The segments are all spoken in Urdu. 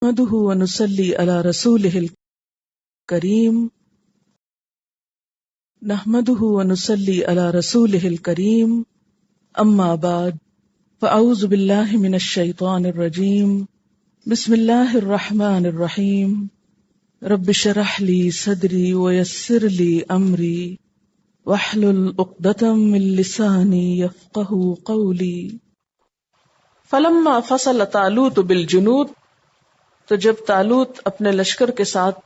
نحمده ونصلي على رسوله الكريم نحمده ونصلي على رسوله الكريم أما بعد فأعوذ بالله من الشيطان الرجيم بسم الله الرحمن الرحيم رب اشرح لي صدري ويسر لي أمري واحلل عقدة من لساني يفقهوا قولي فلما فصل طالوت بالجنود، تو جب طالوت اپنے لشکر کے ساتھ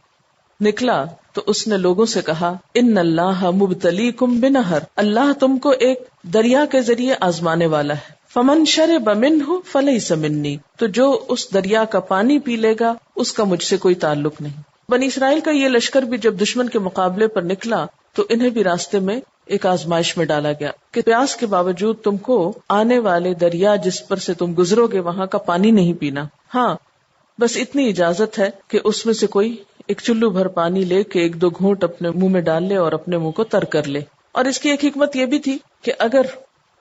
نکلا تو اس نے لوگوں سے کہا ان اللہ مبتلیکم بنہر، اللہ تم کو ایک دریا کے ذریعے آزمانے والا ہے، فمن شرب منہ فلیس منی، تو جو اس دریا کا پانی پی لے گا اس کا مجھ سے کوئی تعلق نہیں۔ بنی اسرائیل کا یہ لشکر بھی جب دشمن کے مقابلے پر نکلا تو انہیں بھی راستے میں ایک آزمائش میں ڈالا گیا کہ پیاس کے باوجود تم کو آنے والے دریا جس پر سے تم گزرو گے وہاں کا پانی نہیں پینا، ہاں بس اتنی اجازت ہے کہ اس میں سے کوئی ایک چلو بھر پانی لے کے ایک دو گھونٹ اپنے منہ میں ڈال لے اور اپنے منہ کو تر کر لے۔ اور اس کی ایک حکمت یہ بھی تھی کہ اگر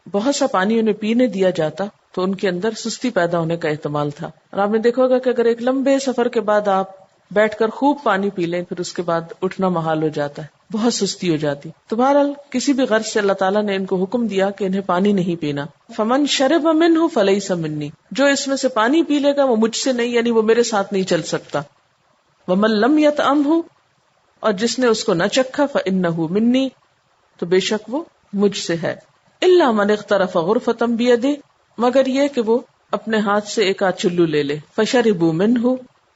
بہت سا پانی انہیں پینے دیا جاتا تو ان کے اندر سستی پیدا ہونے کا احتمال تھا، اور آپ نے دیکھا ہوگا کہ اگر ایک لمبے سفر کے بعد آپ بیٹھ کر خوب پانی پی لیں پھر اس کے بعد اٹھنا محال ہو جاتا ہے، بہت سستی ہو جاتی۔ تو بہرحال کسی بھی غرض سے اللہ تعالیٰ نے ان کو حکم دیا کہ انہیں پانی نہیں پینا۔ فمن شرب منہ فلیس منی، جو اس میں سے پانی پی لے گا وہ مجھ سے نہیں، یعنی وہ میرے ساتھ نہیں چل سکتا۔ ومن لم یطعمہ، اور جس نے اس کو نہ چکھا فانہ منی، تو بے شک وہ مجھ سے ہے۔ الا من اغترف غرفۃ بیدہ، مگر یہ کہ وہ اپنے ہاتھ سے ایک آدھ چلو لے لے، فشربوا منہ،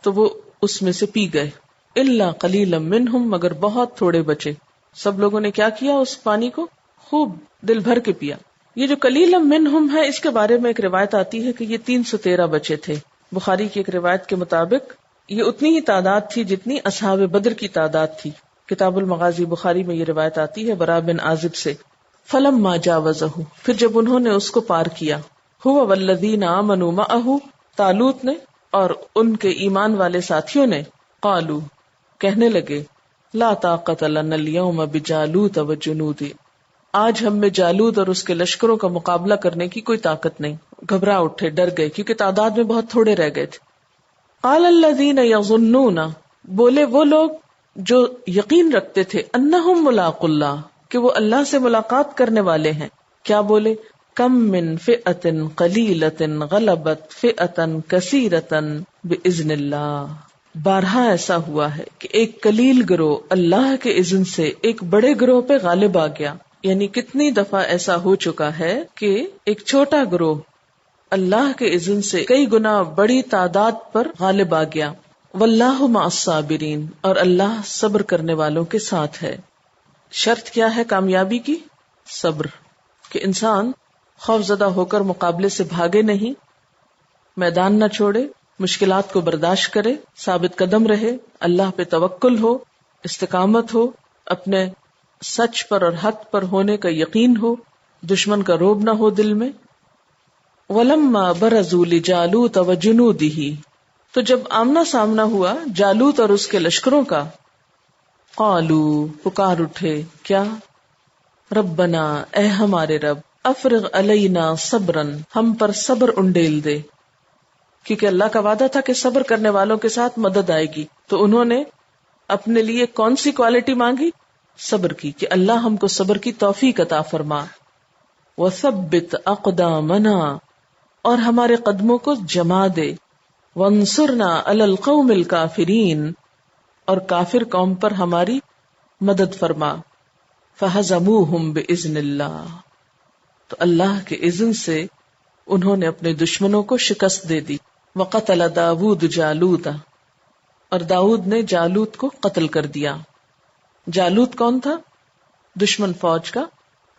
تو وہ اس میں سے پی گئے۔ الا قلیلا منہم، مگر بہت تھوڑے بچے۔ سب لوگوں نے کیا کیا؟ اس پانی کو خوب دل بھر کے پیا۔ یہ جو قلیلا منہم ہے اس کے بارے میں ایک روایت آتی ہے کہ یہ 313 بچے تھے۔ بخاری کی ایک روایت کے مطابق یہ اتنی ہی تعداد تھی جتنی اصحاب بدر کی تعداد تھی۔ کتاب المغازی بخاری میں یہ روایت آتی ہے برا بن عازب سے۔ فلما جاوزہ، پھر جب انہوں نے اس کو پار کیا، ہوا والذین آمنوا معہ، طالوت نے اور ان کے ایمان والے ساتھیوں نے، قالوا، کہنے لگے، لا طاقت لنا اليوم بجالوت وجنود، آج ہم میں جالوت اور اس کے لشکروں کا مقابلہ کرنے کی کوئی طاقت نہیں۔ گھبرا اٹھے، ڈر گئے، کیونکہ تعداد میں بہت تھوڑے رہ گئے تھے۔ قال الذین یظنون، بولے وہ لوگ جو یقین رکھتے تھے، انہم ملاقو اللہ، کہ وہ اللہ سے ملاقات کرنے والے ہیں۔ کیا بولے؟ کم من فئۃ قلیلۃ غلبت فئۃ کثیرۃ باذن اللہ، بارہا ایسا ہوا ہے کہ ایک قلیل گروہ اللہ کے اذن سے ایک بڑے گروہ پہ غالب آ گیا۔ یعنی کتنی دفعہ ایسا ہو چکا ہے کہ ایک چھوٹا گروہ اللہ کے اذن سے کئی گنا بڑی تعداد پر غالب آ گیا۔ واللہ مع الصابرین، اور اللہ صبر کرنے والوں کے ساتھ ہے۔ شرط کیا ہے کامیابی کی؟ صبر، کہ انسان خوف زدہ ہو کر مقابلے سے بھاگے نہیں، میدان نہ چھوڑے، مشکلات کو برداشت کرے، ثابت قدم رہے، اللہ پہ توکل ہو، استقامت ہو، اپنے سچ پر اور حق پر ہونے کا یقین ہو، دشمن کا رعب نہ ہو دل میں۔ وَلَمَّا بَرَزُوا لِجَالُوتَ وَجُنُودِهِ، تو جب آمنا سامنا ہوا جالوت اور اس کے لشکروں کا، قالوا، پکار اٹھے، کیا؟ ربنا، اے ہمارے رب، افرغ علینا صبرن، ہم پر صبر انڈیل دے، کیونکہ اللہ کا وعدہ تھا کہ صبر کرنے والوں کے ساتھ مدد آئے گی۔ تو انہوں نے اپنے لیے کون سی کوالٹی مانگی؟ صبر کی، کہ اللہ ہم کو صبر کی توفیق عطا فرما۔ وثبت اقدامنا، اور ہمارے قدموں کو جما دے۔ وانصرنا علی القوم الکافرین، اور کافر قوم پر ہماری مدد فرما۔ فہزموہم باذن اللہ، تو اللہ کے اذن سے انہوں نے اپنے دشمنوں کو شکست دے دی۔ وقتل داود جالوت، اور داود نے جالوت کو قتل کر دیا۔ جالوت کون تھا؟ دشمن فوج کا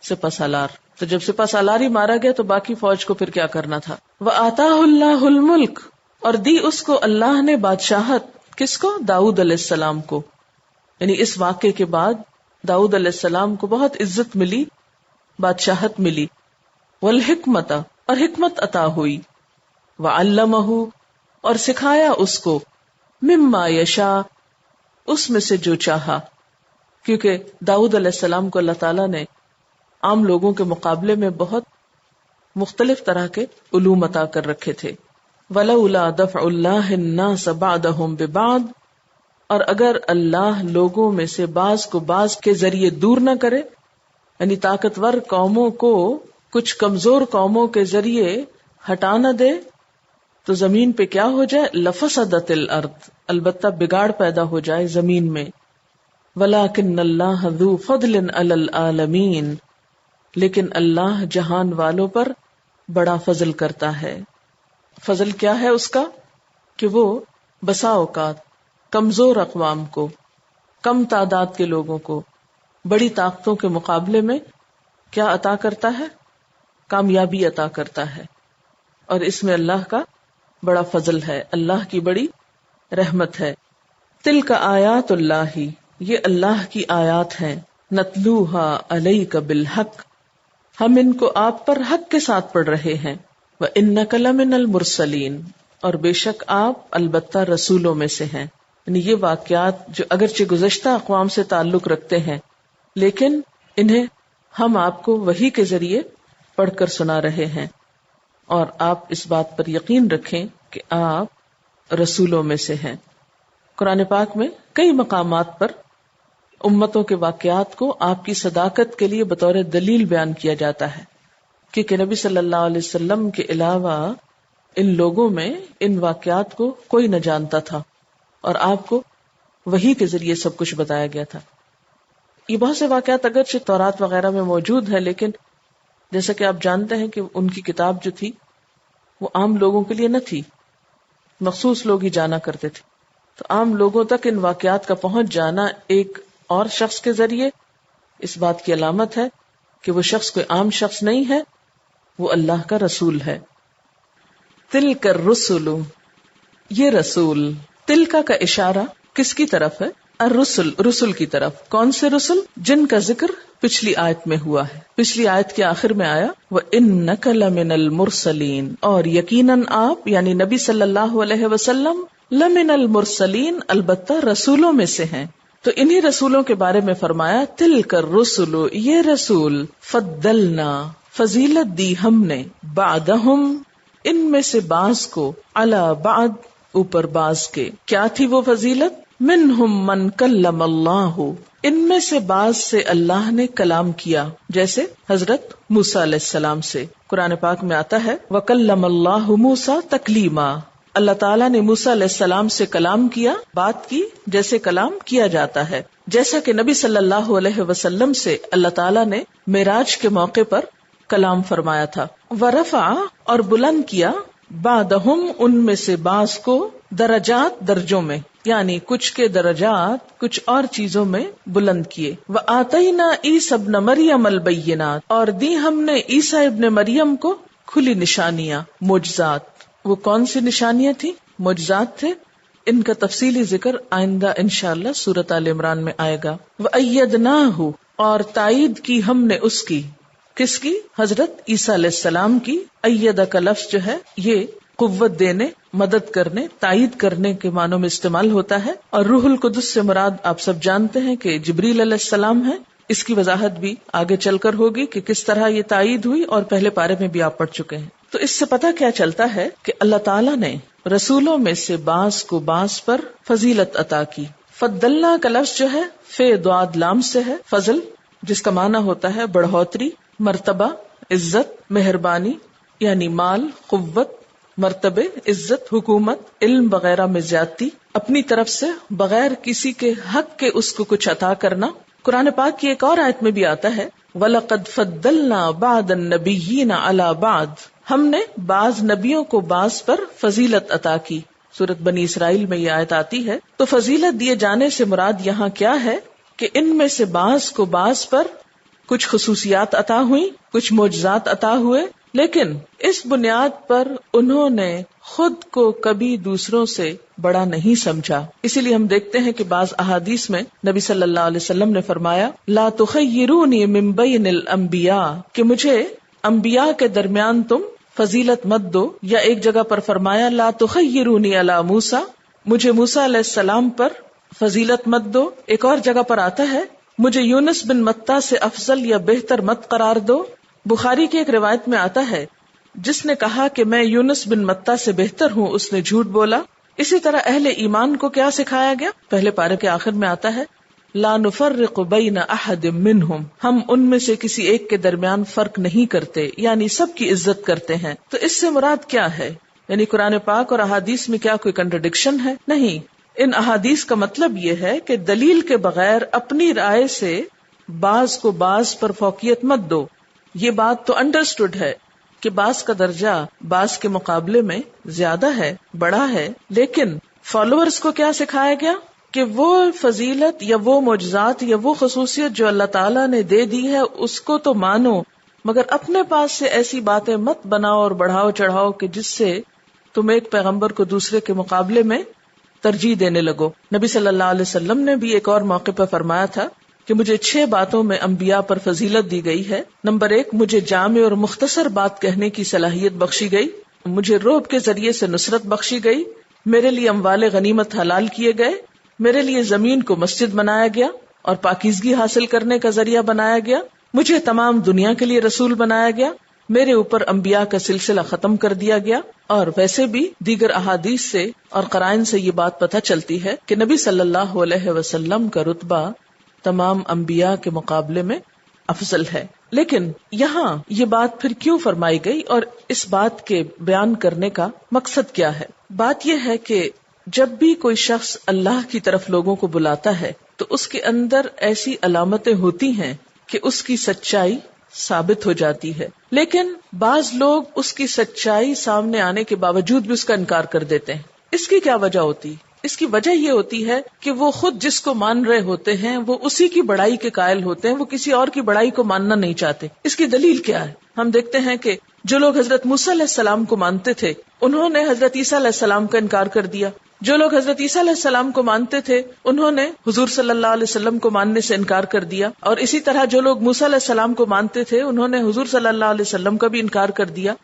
سپہ سالار۔ تو جب سپہ سالار ہی مارا گیا تو باقی فوج کو پھر کیا کرنا تھا؟ وآتاہ اللہ الملک، اور دی اس کو اللہ نے بادشاہت۔ کس کو؟ داؤد علیہ السلام کو۔ یعنی اس واقعے کے بعد داؤد علیہ السلام کو بہت عزت ملی، بادشاہت ملی۔ والحکمت، اور حکمت عطا ہوئی۔ وعلمہ، اور سکھایا اس کو، مما یشاء، اس میں سے جو چاہا، کیونکہ داؤد علیہ السلام کو اللہ تعالیٰ نے عام لوگوں کے مقابلے میں بہت مختلف طرح کے علوم عطا کر رکھے تھے۔ وَلَوْلَا دَفْعُ اللَّهِ النَّاسَ بَعْضَهُمْ بِبَعْضٍ، اور اگر اللہ لوگوں میں سے بعض کو بعض کے ذریعے دور نہ کرے، یعنی طاقتور قوموں کو کچھ کمزور قوموں کے ذریعے ہٹا نہ دے، تو زمین پہ کیا ہو جائے؟ لفسدت الارض، البتہ بگاڑ پیدا ہو جائے زمین میں. ولیکن اللہ ذو فضل علی العالمین، لیکن اللہ جہان والوں پر بڑا فضل کرتا ہے. فضل کیا ہے اس کا؟ کہ وہ بسا اوقات کمزور اقوام کو، کم تعداد کے لوگوں کو بڑی طاقتوں کے مقابلے میں کیا عطا کرتا ہے؟ کامیابی عطا کرتا ہے. اور اس میں اللہ کا بڑا فضل ہے، اللہ کی بڑی رحمت ہے. تلک آیات اللہ، یہ اللہ کی آیات ہیں. نتلوہا علیک بالحق، ہم ان کو آپ پر حق کے ساتھ پڑھ رہے ہیں. وانک لمن المرسلین، اور بے شک آپ البتہ رسولوں میں سے ہیں. یعنی یہ واقعات جو اگرچہ گزشتہ اقوام سے تعلق رکھتے ہیں، لیکن انہیں ہم آپ کو وحی کے ذریعے پڑھ کر سنا رہے ہیں. اور آپ اس بات پر یقین رکھیں کہ آپ رسولوں میں سے ہیں. قرآن پاک میں کئی مقامات پر امتوں کے واقعات کو آپ کی صداقت کے لیے بطور دلیل بیان کیا جاتا ہے، کیونکہ نبی صلی اللہ علیہ وسلم کے علاوہ ان لوگوں میں ان واقعات کو کوئی نہ جانتا تھا، اور آپ کو وحی کے ذریعے سب کچھ بتایا گیا تھا. یہ بہت سے واقعات اگرچہ تورات وغیرہ میں موجود ہے، لیکن جیسا کہ آپ جانتے ہیں کہ ان کی کتاب جو تھی وہ عام لوگوں کے لیے نہ تھی، مخصوص لوگ ہی جانا کرتے تھے. تو عام لوگوں تک ان واقعات کا پہنچ جانا ایک اور شخص کے ذریعے اس بات کی علامت ہے کہ وہ شخص کوئی عام شخص نہیں ہے، وہ اللہ کا رسول ہے. تلک الرسل، یہ رسول، تلکا کا اشارہ کس کی طرف ہے؟ الرسل، رسل کی طرف. کون سے رسل؟ جن کا ذکر پچھلی آیت میں ہوا ہے. پچھلی آیت کے آخر میں آیا وَإِنَّكَ لَمِنَ الْمُرْسَلِينَ، اور یقیناً آپ یعنی نبی صلی اللہ علیہ وسلم لمن المرسلین، البتہ رسولوں میں سے ہیں. تو انہی رسولوں کے بارے میں فرمایا تلک الرسل، یہ رسول، فضلنا، فضیلت دی ہم نے، بعدہم، ان میں سے بعض کو، علی بعض، اوپر بعض کے. کیا تھی وہ فضیلت؟ منہم من کلم اللہ، ان میں سے بعض سے اللہ نے کلام کیا، جیسے حضرت موسیٰ علیہ السلام سے. قرآن پاک میں آتا ہے وَكَلَّمَ اللَّهُ مُوسَىٰ تَكْلِيمًا، اللہ تعالیٰ نے موسیٰ علیہ السلام سے کلام کیا، بات کی جیسے کلام کیا جاتا ہے. جیسا کہ نبی صلی اللہ علیہ وسلم سے اللہ تعالیٰ نے معراج کے موقع پر کلام فرمایا تھا. وَرَفَعَ، اور بلند کیا، بعدہم، ان میں سے بعض کو، درجات، درجوں میں، یعنی کچھ کے درجات کچھ اور چیزوں میں بلند کیے. وَآتَيْنَا عِيسَى ابْنَ مَرْيَمَ الْبَيِّنَاتِ، اور دی ہم نے عیسیٰ ابن مریم کو کھلی نشانیاں، معجزات. وہ کون سی نشانیاں تھیں؟ معجزات تھے. ان کا تفصیلی ذکر آئندہ انشاءاللہ سورۃ آل عمران میں آئے گا. وَأَيَّدْنَاهُ، اور تائید کی ہم نے اس کی. کس کی؟ حضرت عیسیٰ علیہ السلام کی. ایدہ کا لفظ جو ہے یہ قوت دینے، مدد کرنے، تائید کرنے کے معنوں میں استعمال ہوتا ہے. اور روح القدس سے مراد آپ سب جانتے ہیں کہ جبریل علیہ السلام ہے. اس کی وضاحت بھی آگے چل کر ہوگی کہ کس طرح یہ تائید ہوئی، اور پہلے پارے میں بھی آپ پڑھ چکے ہیں. تو اس سے پتہ کیا چلتا ہے کہ اللہ تعالیٰ نے رسولوں میں سے بعض کو بعض پر فضیلت عطا کی. فضلنا کا لفظ جو ہے فے دعاد لام سے ہے. فضل جس کا معنی ہوتا ہے بڑھوتری، مرتبہ، عزت، مہربانی، یعنی مال، قوت، مرتبے، عزت، حکومت، علم وغیرہ میں زیادتی، اپنی طرف سے بغیر کسی کے حق کے اس کو کچھ عطا کرنا. قرآن پاک کی ایک اور آیت میں بھی آتا ہے وَلَقَدْ فَضَّلْنَا بَعْضَ النَّبِيِّينَ عَلَى بَعْضٍ، ہم نے بعض نبیوں کو بعض پر فضیلت عطا کی. سورۃ بنی اسرائیل میں یہ آیت آتی ہے. تو فضیلت دیے جانے سے مراد یہاں کیا ہے کہ ان میں سے بعض کو بعض پر کچھ خصوصیات عطا ہوئی، کچھ معجزات عطا ہوئے، لیکن اس بنیاد پر انہوں نے خود کو کبھی دوسروں سے بڑا نہیں سمجھا. اسی لیے ہم دیکھتے ہیں کہ بعض احادیث میں نبی صلی اللہ علیہ وسلم نے فرمایا لا تخیرونی من بین الانبیاء، کہ مجھے انبیاء کے درمیان تم فضیلت مت دو. یا ایک جگہ پر فرمایا لا تخیرونی علی موسیٰ، مجھے موسیٰ علیہ السلام پر فضیلت مت دو. ایک اور جگہ پر آتا ہے مجھے یونس بن متیٰ سے افضل یا بہتر مت قرار دو. بخاری کی ایک روایت میں آتا ہے جس نے کہا کہ میں یونس بن متہ سے بہتر ہوں اس نے جھوٹ بولا۔ اسی طرح اہل ایمان کو کیا سکھایا گیا؟ پہلے پارے کے آخر میں آتا ہے لا نفرق بین احد منہم، ہم ان میں سے کسی ایک کے درمیان فرق نہیں کرتے، یعنی سب کی عزت کرتے ہیں۔ تو اس سے مراد کیا ہے؟ یعنی قرآن پاک اور احادیث میں کیا کوئی کنٹرڈکشن ہے؟ نہیں، ان احادیث کا مطلب یہ ہے کہ دلیل کے بغیر اپنی رائے سے بعض کو بعض پر فوقیت مت دو۔ یہ بات تو انڈرسٹوڈ ہے کہ بعض کا درجہ بعض کے مقابلے میں زیادہ ہے، بڑا ہے، لیکن فالوورز کو کیا سکھایا گیا کہ وہ فضیلت یا وہ معجزات یا وہ خصوصیت جو اللہ تعالیٰ نے دے دی ہے اس کو تو مانو، مگر اپنے پاس سے ایسی باتیں مت بناؤ اور بڑھاؤ چڑھاؤ کہ جس سے تم ایک پیغمبر کو دوسرے کے مقابلے میں ترجیح دینے لگو۔ نبی صلی اللہ علیہ وسلم نے بھی ایک اور موقع پر فرمایا تھا کہ مجھے 6 باتوں میں انبیاء پر فضیلت دی گئی ہے۔ نمبر 1، مجھے جامع اور مختصر بات کہنے کی صلاحیت بخشی گئی، مجھے روب کے ذریعے سے نصرت بخشی گئی، میرے لیے اموال غنیمت حلال کیے گئے، میرے لیے زمین کو مسجد بنایا گیا اور پاکیزگی حاصل کرنے کا ذریعہ بنایا گیا، مجھے تمام دنیا کے لیے رسول بنایا گیا، میرے اوپر انبیاء کا سلسلہ ختم کر دیا گیا۔ اور ویسے بھی دیگر احادیث سے اور قرائن سے یہ بات پتہ چلتی ہے کہ نبی صلی اللہ علیہ وسلم کا رتبہ تمام انبیاء کے مقابلے میں افضل ہے۔ لیکن یہاں یہ بات پھر کیوں فرمائی گئی اور اس بات کے بیان کرنے کا مقصد کیا ہے؟ بات یہ ہے کہ جب بھی کوئی شخص اللہ کی طرف لوگوں کو بلاتا ہے تو اس کے اندر ایسی علامتیں ہوتی ہیں کہ اس کی سچائی ثابت ہو جاتی ہے، لیکن بعض لوگ اس کی سچائی سامنے آنے کے باوجود بھی اس کا انکار کر دیتے ہیں۔ اس کی کیا وجہ ہوتی؟ اس کی وجہ یہ ہوتی ہے کہ وہ خود جس کو مان رہے ہوتے ہیں وہ اسی کی بڑائی کے قائل ہوتے ہیں، وہ کسی اور کی بڑائی کو ماننا نہیں چاہتے۔ اس کی دلیل کیا ہے؟ ہم دیکھتے ہیں کہ جو لوگ حضرت موسیٰ علیہ السلام کو مانتے تھے انہوں نے حضرت عیسیٰ علیہ السلام کا انکار کر دیا، جو لوگ حضرت عیسیٰ علیہ السلام کو مانتے تھے انہوں نے حضور صلی اللہ علیہ وسلم کو ماننے سے انکار کر دیا، اور اسی طرح جو لوگ موسیٰ علیہ السلام کو مانتے تھے انہوں نے حضور صلی اللہ علیہ وسلم کا بھی انکار کر دیا۔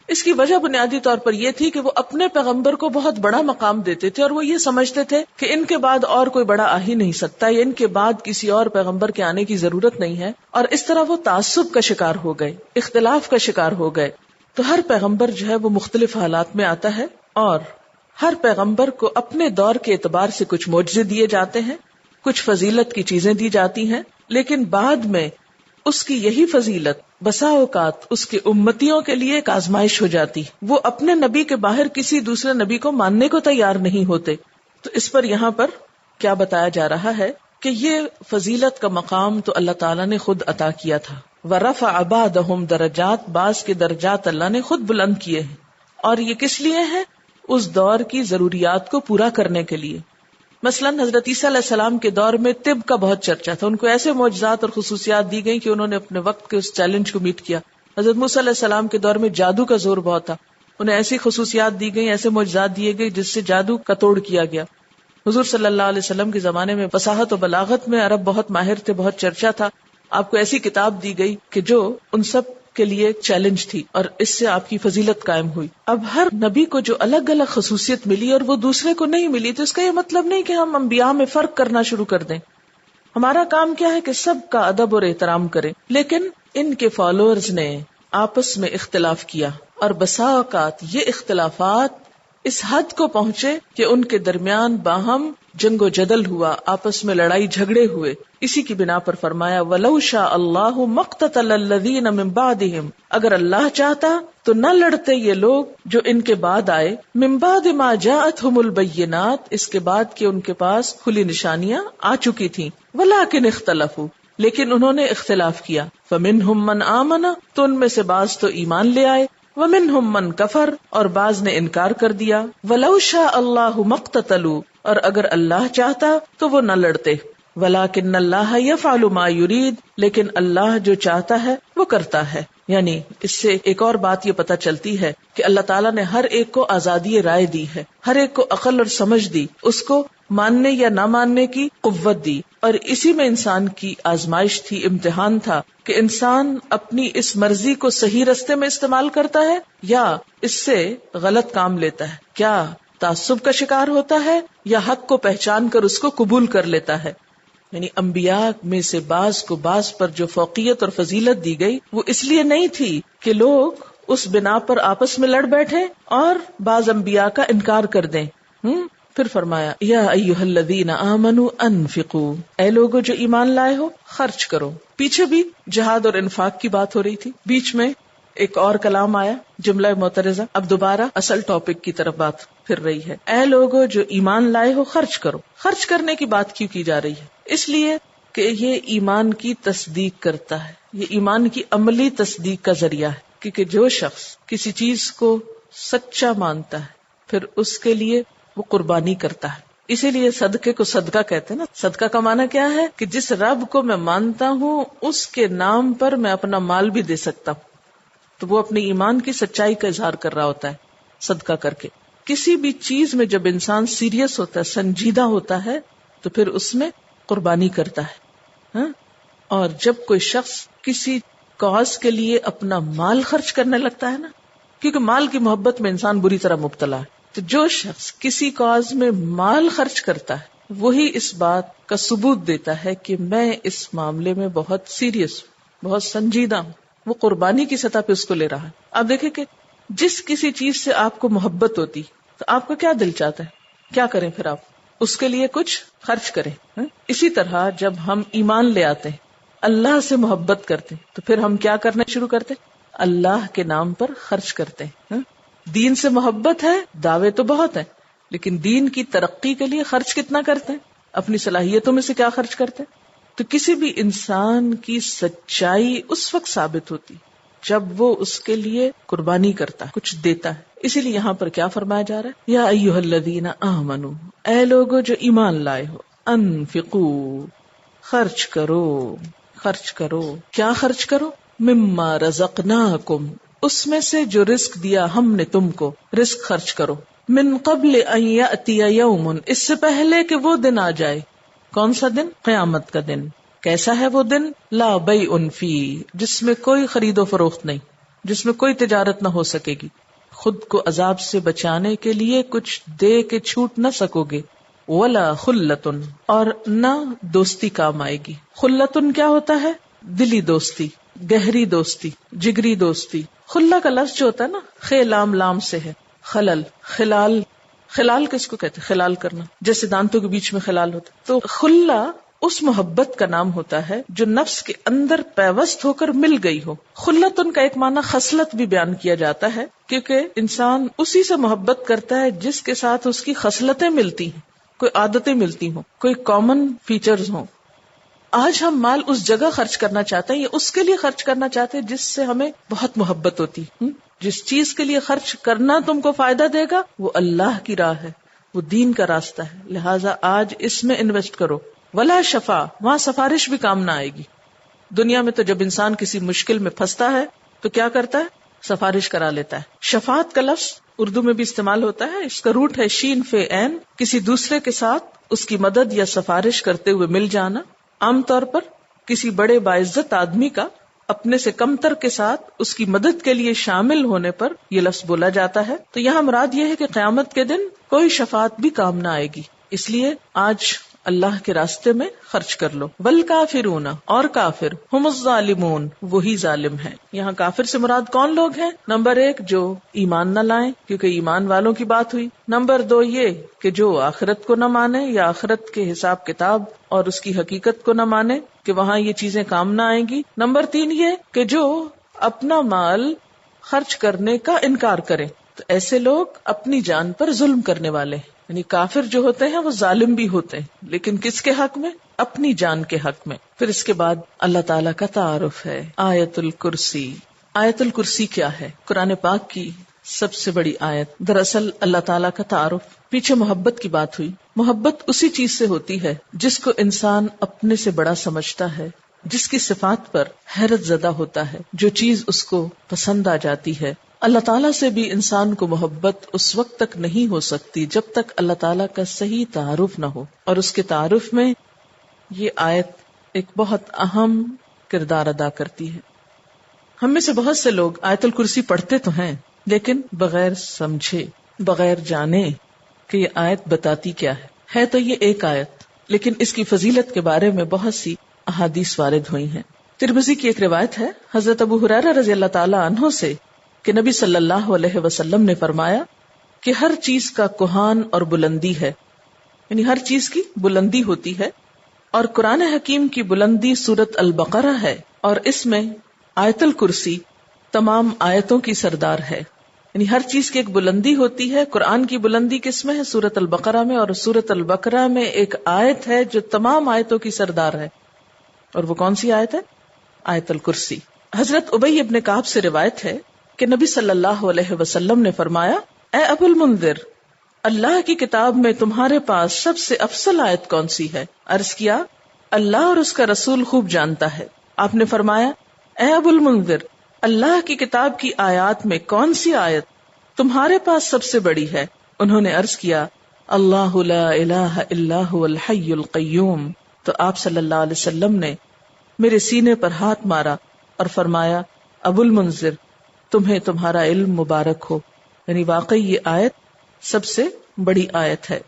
اس کی وجہ بنیادی طور پر یہ تھی کہ وہ اپنے پیغمبر کو بہت بڑا مقام دیتے تھے اور وہ یہ سمجھتے تھے کہ ان کے بعد اور کوئی بڑا آ ہی نہیں سکتا، یا ان کے بعد کسی اور پیغمبر کے آنے کی ضرورت نہیں ہے، اور اس طرح وہ تعصب کا شکار ہو گئے، اختلاف کا شکار ہو گئے۔ تو ہر پیغمبر جو ہے وہ مختلف حالات میں آتا ہے، اور ہر پیغمبر کو اپنے دور کے اعتبار سے کچھ معجزے دیے جاتے ہیں، کچھ فضیلت کی چیزیں دی جاتی ہیں، لیکن بعد میں اس کی یہی فضیلت بسا اوقات اس کے امتیوں کے لیے ایک آزمائش ہو جاتی، وہ اپنے نبی کے باہر کسی دوسرے نبی کو ماننے کو تیار نہیں ہوتے۔ تو اس پر یہاں پر کیا بتایا جا رہا ہے کہ یہ فضیلت کا مقام تو اللہ تعالیٰ نے خود عطا کیا تھا، وَرَفَعَ بَعْضَهُمْ درجات، بعض کے درجات اللہ نے خود بلند کیے ہیں، اور یہ کس لیے ہے؟ اس دور کی ضروریات کو پورا کرنے کے لیے۔ مثلا حضرت عیسیٰ علیہ السلام کے دور میں طب کا بہت چرچا تھا، ان کو ایسے معجزات اور خصوصیات دی گئی کہ انہوں نے اپنے وقت کے اس چیلنج کو میٹ کیا۔ حضرت موسیٰ علیہ السلام کے دور میں جادو کا زور بہت تھا، انہیں ایسی خصوصیات دی گئی، ایسے معجزات دیے گئے جس سے جادو کا توڑ کیا گیا۔ حضور صلی اللہ علیہ وسلم کے زمانے میں فصاحت و بلاغت میں عرب بہت ماہر تھے، بہت چرچا تھا، آپ کو ایسی کتاب دی گئی کہ جو ان سب کے لیے چیلنج تھی، اور اس سے آپ کی فضیلت قائم ہوئی۔ اب ہر نبی کو جو الگ الگ خصوصیت ملی اور وہ دوسرے کو نہیں ملی، تو اس کا یہ مطلب نہیں کہ ہم انبیاء میں فرق کرنا شروع کر دیں۔ ہمارا کام کیا ہے کہ سب کا ادب اور احترام کریں، لیکن ان کے فالوورز نے آپس میں اختلاف کیا، اور بسا اوقات یہ اختلافات اس حد کو پہنچے کہ ان کے درمیان باہم جنگ و جدل ہوا، آپس میں لڑائی جھگڑے ہوئے۔ اسی کی بنا پر فرمایا وَلَوْ شَاءَ اللَّهُ مَا اقْتَتَلَ الَّذِينَ مِن بَعْدِهِمْ، اگر اللہ چاہتا تو نہ لڑتے یہ لوگ جو ان کے بعد آئے، مِن بَعْدِ مَا جَاءَتْهُمُ الْبَيِّنَاتُ، اس کے بعد کہ ان کے پاس کھلی نشانیاں آ چکی تھیں، وَلَٰكِنِ اخْتَلَفُوا، لیکن انہوں نے اختلاف کیا، فَمِنْهُم مَّنْ آمَنَ، تو ان میں سے بعض تو ایمان لے آئے، وَمِنْهُم مَّن كَفَرَ، اور بعض نے انکار کر دیا، وَلَوْ شَاءَ اللَّهُ مَا اقْتَتَلُوا، اور اگر اللہ چاہتا تو وہ نہ لڑتے، وَلَٰكِنَّ اللَّهَ يَفْعَلُ مَا يُرِيدُ، لیکن اللہ جو چاہتا ہے وہ کرتا ہے۔ یعنی اس سے ایک اور بات یہ پتہ چلتی ہے کہ اللہ تعالیٰ نے ہر ایک کو آزادی رائے دی ہے، ہر ایک کو عقل اور سمجھ دی، اس کو ماننے یا نہ ماننے کی قوت دی، اور اسی میں انسان کی آزمائش تھی، امتحان تھا کہ انسان اپنی اس مرضی کو صحیح رستے میں استعمال کرتا ہے یا اس سے غلط کام لیتا ہے، کیا تعصب کا شکار ہوتا ہے یا حق کو پہچان کر اس کو قبول کر لیتا ہے۔ یعنی انبیاء میں سے بعض کو بعض پر جو فوقیت اور فضیلت دی گئی وہ اس لیے نہیں تھی کہ لوگ اس بنا پر آپس میں لڑ بیٹھے اور بعض انبیاء کا انکار کر دیں. پھر فرمایا یا ایھا الذین آمنوا انفقوا، اے لوگو جو ایمان لائے ہو خرچ کرو. پیچھے بھی جہاد اور انفاق کی بات ہو رہی تھی، بیچ میں ایک اور کلام آیا جملہ معترضہ. اب دوبارہ اصل ٹاپک کی طرف بات پھر رہی ہے. اے لوگو جو ایمان لائے ہو خرچ کرو. خرچ کرنے کی بات کیوں کی جا رہی ہے؟ اس لیے کہ یہ ایمان کی تصدیق کرتا ہے، یہ ایمان کی عملی تصدیق کا ذریعہ ہے. کیونکہ جو شخص کسی چیز کو سچا مانتا ہے پھر اس کے لیے وہ قربانی کرتا ہے. اسی لیے صدقے کو صدقہ کہتے ہیں نا. صدقہ کا معنی کیا ہے؟ کہ جس رب کو میں مانتا ہوں اس کے نام پر میں اپنا مال بھی دے سکتا ہوں. تو وہ اپنے ایمان کی سچائی کا اظہار کر رہا ہوتا ہے صدقہ کر کے. کسی بھی چیز میں جب انسان سیریس ہوتا ہے، سنجیدہ ہوتا ہے، تو پھر اس میں قربانی کرتا ہے. اور جب کوئی شخص کسی کاز کے لیے اپنا مال خرچ کرنے لگتا ہے نا، کیونکہ مال کی محبت میں انسان بری طرح مبتلا ہے، تو جو شخص کسی کاز میں مال خرچ کرتا ہے وہی اس بات کا ثبوت دیتا ہے کہ میں اس معاملے میں بہت سیریس ہوں، بہت سنجیدہ ہوں. وہ قربانی کی سطح پہ اس کو لے رہا ہے. آپ دیکھیں کہ جس کسی چیز سے آپ کو محبت ہوتی تو آپ کو کیا دل چاہتا ہے؟ کیا کریں پھر؟ آپ اس کے لیے کچھ خرچ کریں. اسی طرح جب ہم ایمان لے آتے ہیں، اللہ سے محبت کرتے تو پھر ہم کیا کرنا شروع کرتے؟ اللہ کے نام پر خرچ کرتے ہیں. دین سے محبت ہے، دعوے تو بہت ہیں، لیکن دین کی ترقی کے لیے خرچ کتنا کرتے ہیں؟ اپنی صلاحیتوں میں سے کیا خرچ کرتے ہیں؟ تو کسی بھی انسان کی سچائی اس وقت ثابت ہوتی جب وہ اس کے لیے قربانی کرتا ہے، کچھ دیتا ہے. اسی لیے یہاں پر کیا فرمایا جا رہا ہے؟ یا ایھا الذین آمنوا، اے لوگو جو ایمان لائے ہو، انفقوا، خرچ کرو. خرچ کرو. کیا خرچ کرو؟ مما رزقناکم، اس میں سے جو رزق دیا ہم نے تم کو، رزق خرچ کرو. من قبل ان یأتی یوم، اس سے پہلے کہ وہ دن آ جائے. کون سا دن؟ قیامت کا دن. کیسا ہے وہ دن؟ لا بیع فیہ، جس میں کوئی خرید و فروخت نہیں، جس میں کوئی تجارت نہ ہو سکے گی. خود کو عذاب سے بچانے کے لیے کچھ دے کے چھوٹ نہ سکو گے. ولا خلۃ، اور نہ دوستی کام آئے گی. خلۃ کیا ہوتا ہے؟ دلی دوستی، گہری دوستی، جگری دوستی. خلہ کا لفظ جو ہوتا ہے نا، خے لام لام سے ہے. خلل، خلال. خلال کس کو کہتے ہیں؟ خلال کرنا، جیسے دانتوں کے بیچ میں خلال ہوتا ہے. تو خلہ اس محبت کا نام ہوتا ہے جو نفس کے اندر پیوست ہو کر مل گئی ہو. خلتن کا ایک معنی خصلت بھی بیان کیا جاتا ہے، کیونکہ انسان اسی سے محبت کرتا ہے جس کے ساتھ اس کی خصلتیں ملتی ہیں، کوئی عادتیں ملتی ہوں، کوئی کامن فیچرز ہوں. آج ہم مال اس جگہ خرچ کرنا چاہتے ہیں یا اس کے لیے خرچ کرنا چاہتے ہیں جس سے ہمیں بہت محبت ہوتی. جس چیز کے لیے خرچ کرنا تم کو فائدہ دے گا وہ اللہ کی راہ ہے، وہ دین کا راستہ ہے، لہٰذا آج اس میں انویسٹ کرو. ولا شفا، وہاں سفارش بھی کام نہ آئے گی. دنیا میں تو جب انسان کسی مشکل میں پھنستا ہے تو کیا کرتا ہے؟ سفارش کرا لیتا ہے. شفاعت کا لفظ اردو میں بھی استعمال ہوتا ہے، اس کا روٹ ہے شین فے عین، کسی دوسرے کے ساتھ اس کی مدد یا سفارش کرتے ہوئے مل جانا. عام طور پر کسی بڑے باعزت آدمی کا اپنے سے کمتر کے ساتھ اس کی مدد کے لیے شامل ہونے پر یہ لفظ بولا جاتا ہے. تو یہاں مراد یہ ہے کہ قیامت کے دن کوئی شفاعت بھی کام نہ آئے گی. اس لیے آج اللہ کے راستے میں خرچ کر لو. والکافرون، اور کافر، ہم الظالمون، وہی ظالم ہیں. یہاں کافر سے مراد کون لوگ ہیں؟ نمبر 1 جو ایمان نہ لائیں، کیونکہ ایمان والوں کی بات ہوئی. نمبر 2 یہ کہ جو آخرت کو نہ مانے یا آخرت کے حساب کتاب اور اس کی حقیقت کو نہ مانے کہ وہاں یہ چیزیں کام نہ آئیں گی. نمبر 3 یہ کہ جو اپنا مال خرچ کرنے کا انکار کریں. تو ایسے لوگ اپنی جان پر ظلم کرنے والے ہیں. یعنی کافر جو ہوتے ہیں وہ ظالم بھی ہوتے ہیں، لیکن کس کے حق میں؟ اپنی جان کے حق میں. پھر اس کے بعد اللہ تعالیٰ کا تعارف ہے، آیت الکرسی. آیت الکرسی کیا ہے؟ قرآن پاک کی سب سے بڑی آیت. دراصل اللہ تعالیٰ کا تعارف، پیچھے محبت کی بات ہوئی. محبت اسی چیز سے ہوتی ہے جس کو انسان اپنے سے بڑا سمجھتا ہے، جس کی صفات پر حیرت زدہ ہوتا ہے، جو چیز اس کو پسند آ جاتی ہے. اللہ تعالیٰ سے بھی انسان کو محبت اس وقت تک نہیں ہو سکتی جب تک اللہ تعالیٰ کا صحیح تعارف نہ ہو. اور اس کے تعارف میں یہ آیت ایک بہت اہم کردار ادا کرتی ہے. ہم میں سے بہت سے لوگ آیت الکرسی پڑھتے تو ہیں لیکن بغیر سمجھے، بغیر جانے کہ یہ آیت بتاتی کیا ہے تو یہ ایک آیت، لیکن اس کی فضیلت کے بارے میں بہت سی احادیث وارد ہوئی ہیں. ترمذی کی ایک روایت ہے، حضرت ابو ہریرہ رضی اللہ تعالی عنہ سے کہ نبی صلی اللہ علیہ وسلم نے فرمایا کہ ہر چیز کا کوہان اور بلندی ہے، یعنی ہر چیز کی بلندی ہوتی ہے، اور قرآن حکیم کی بلندی سورۃ البقرہ ہے، اور اس میں آیت الکرسی تمام آیتوں کی سردار ہے، یعنی ہر چیز کی ایک بلندی ہوتی ہے۔ قرآن کی بلندی کس میں ہے؟ سورۃ البقرہ میں، اور سورۃ البقرہ میں ایک آیت ہے جو تمام آیتوں کی سردار ہے، اور وہ کون سی آیت ہے؟ آیت الکرسی۔ حضرت ابی ابن کعب سے روایت ہے کہ نبی صلی اللہ علیہ وسلم نے فرمایا، اے ابو المنذر، اللہ کی کتاب میں تمہارے پاس سب سے افضل آیت کون سی ہے؟ عرض کیا، اللہ اور اس کا رسول خوب جانتا ہے۔ آپ نے فرمایا، اے ابو المنذر، اللہ کی کتاب کی آیات میں کون سی آیت تمہارے پاس سب سے بڑی ہے؟ انہوں نے عرض کیا، اللہ لا الہ الا هو الحی القیوم۔ تو آپ صلی اللہ علیہ وسلم نے میرے سینے پر ہاتھ مارا اور فرمایا، ابو المنذر، تمہیں تمہارا علم مبارک ہو، یعنی واقعی یہ آیت سب سے بڑی آیت ہے۔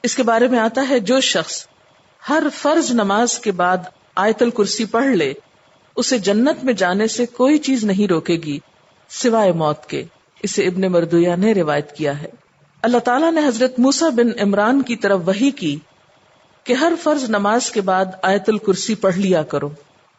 اس کے بارے میں آتا ہے، جو شخص ہر فرض نماز کے بعد آیت الکرسی پڑھ لے، اسے جنت میں جانے سے کوئی چیز نہیں روکے گی سوائے موت کے۔ اسے ابن مردویہ نے روایت کیا ہے۔ اللہ تعالیٰ نے حضرت موسیٰ بن عمران کی طرف وحی کی کہ ہر فرض نماز کے بعد آیت الکرسی پڑھ لیا کرو۔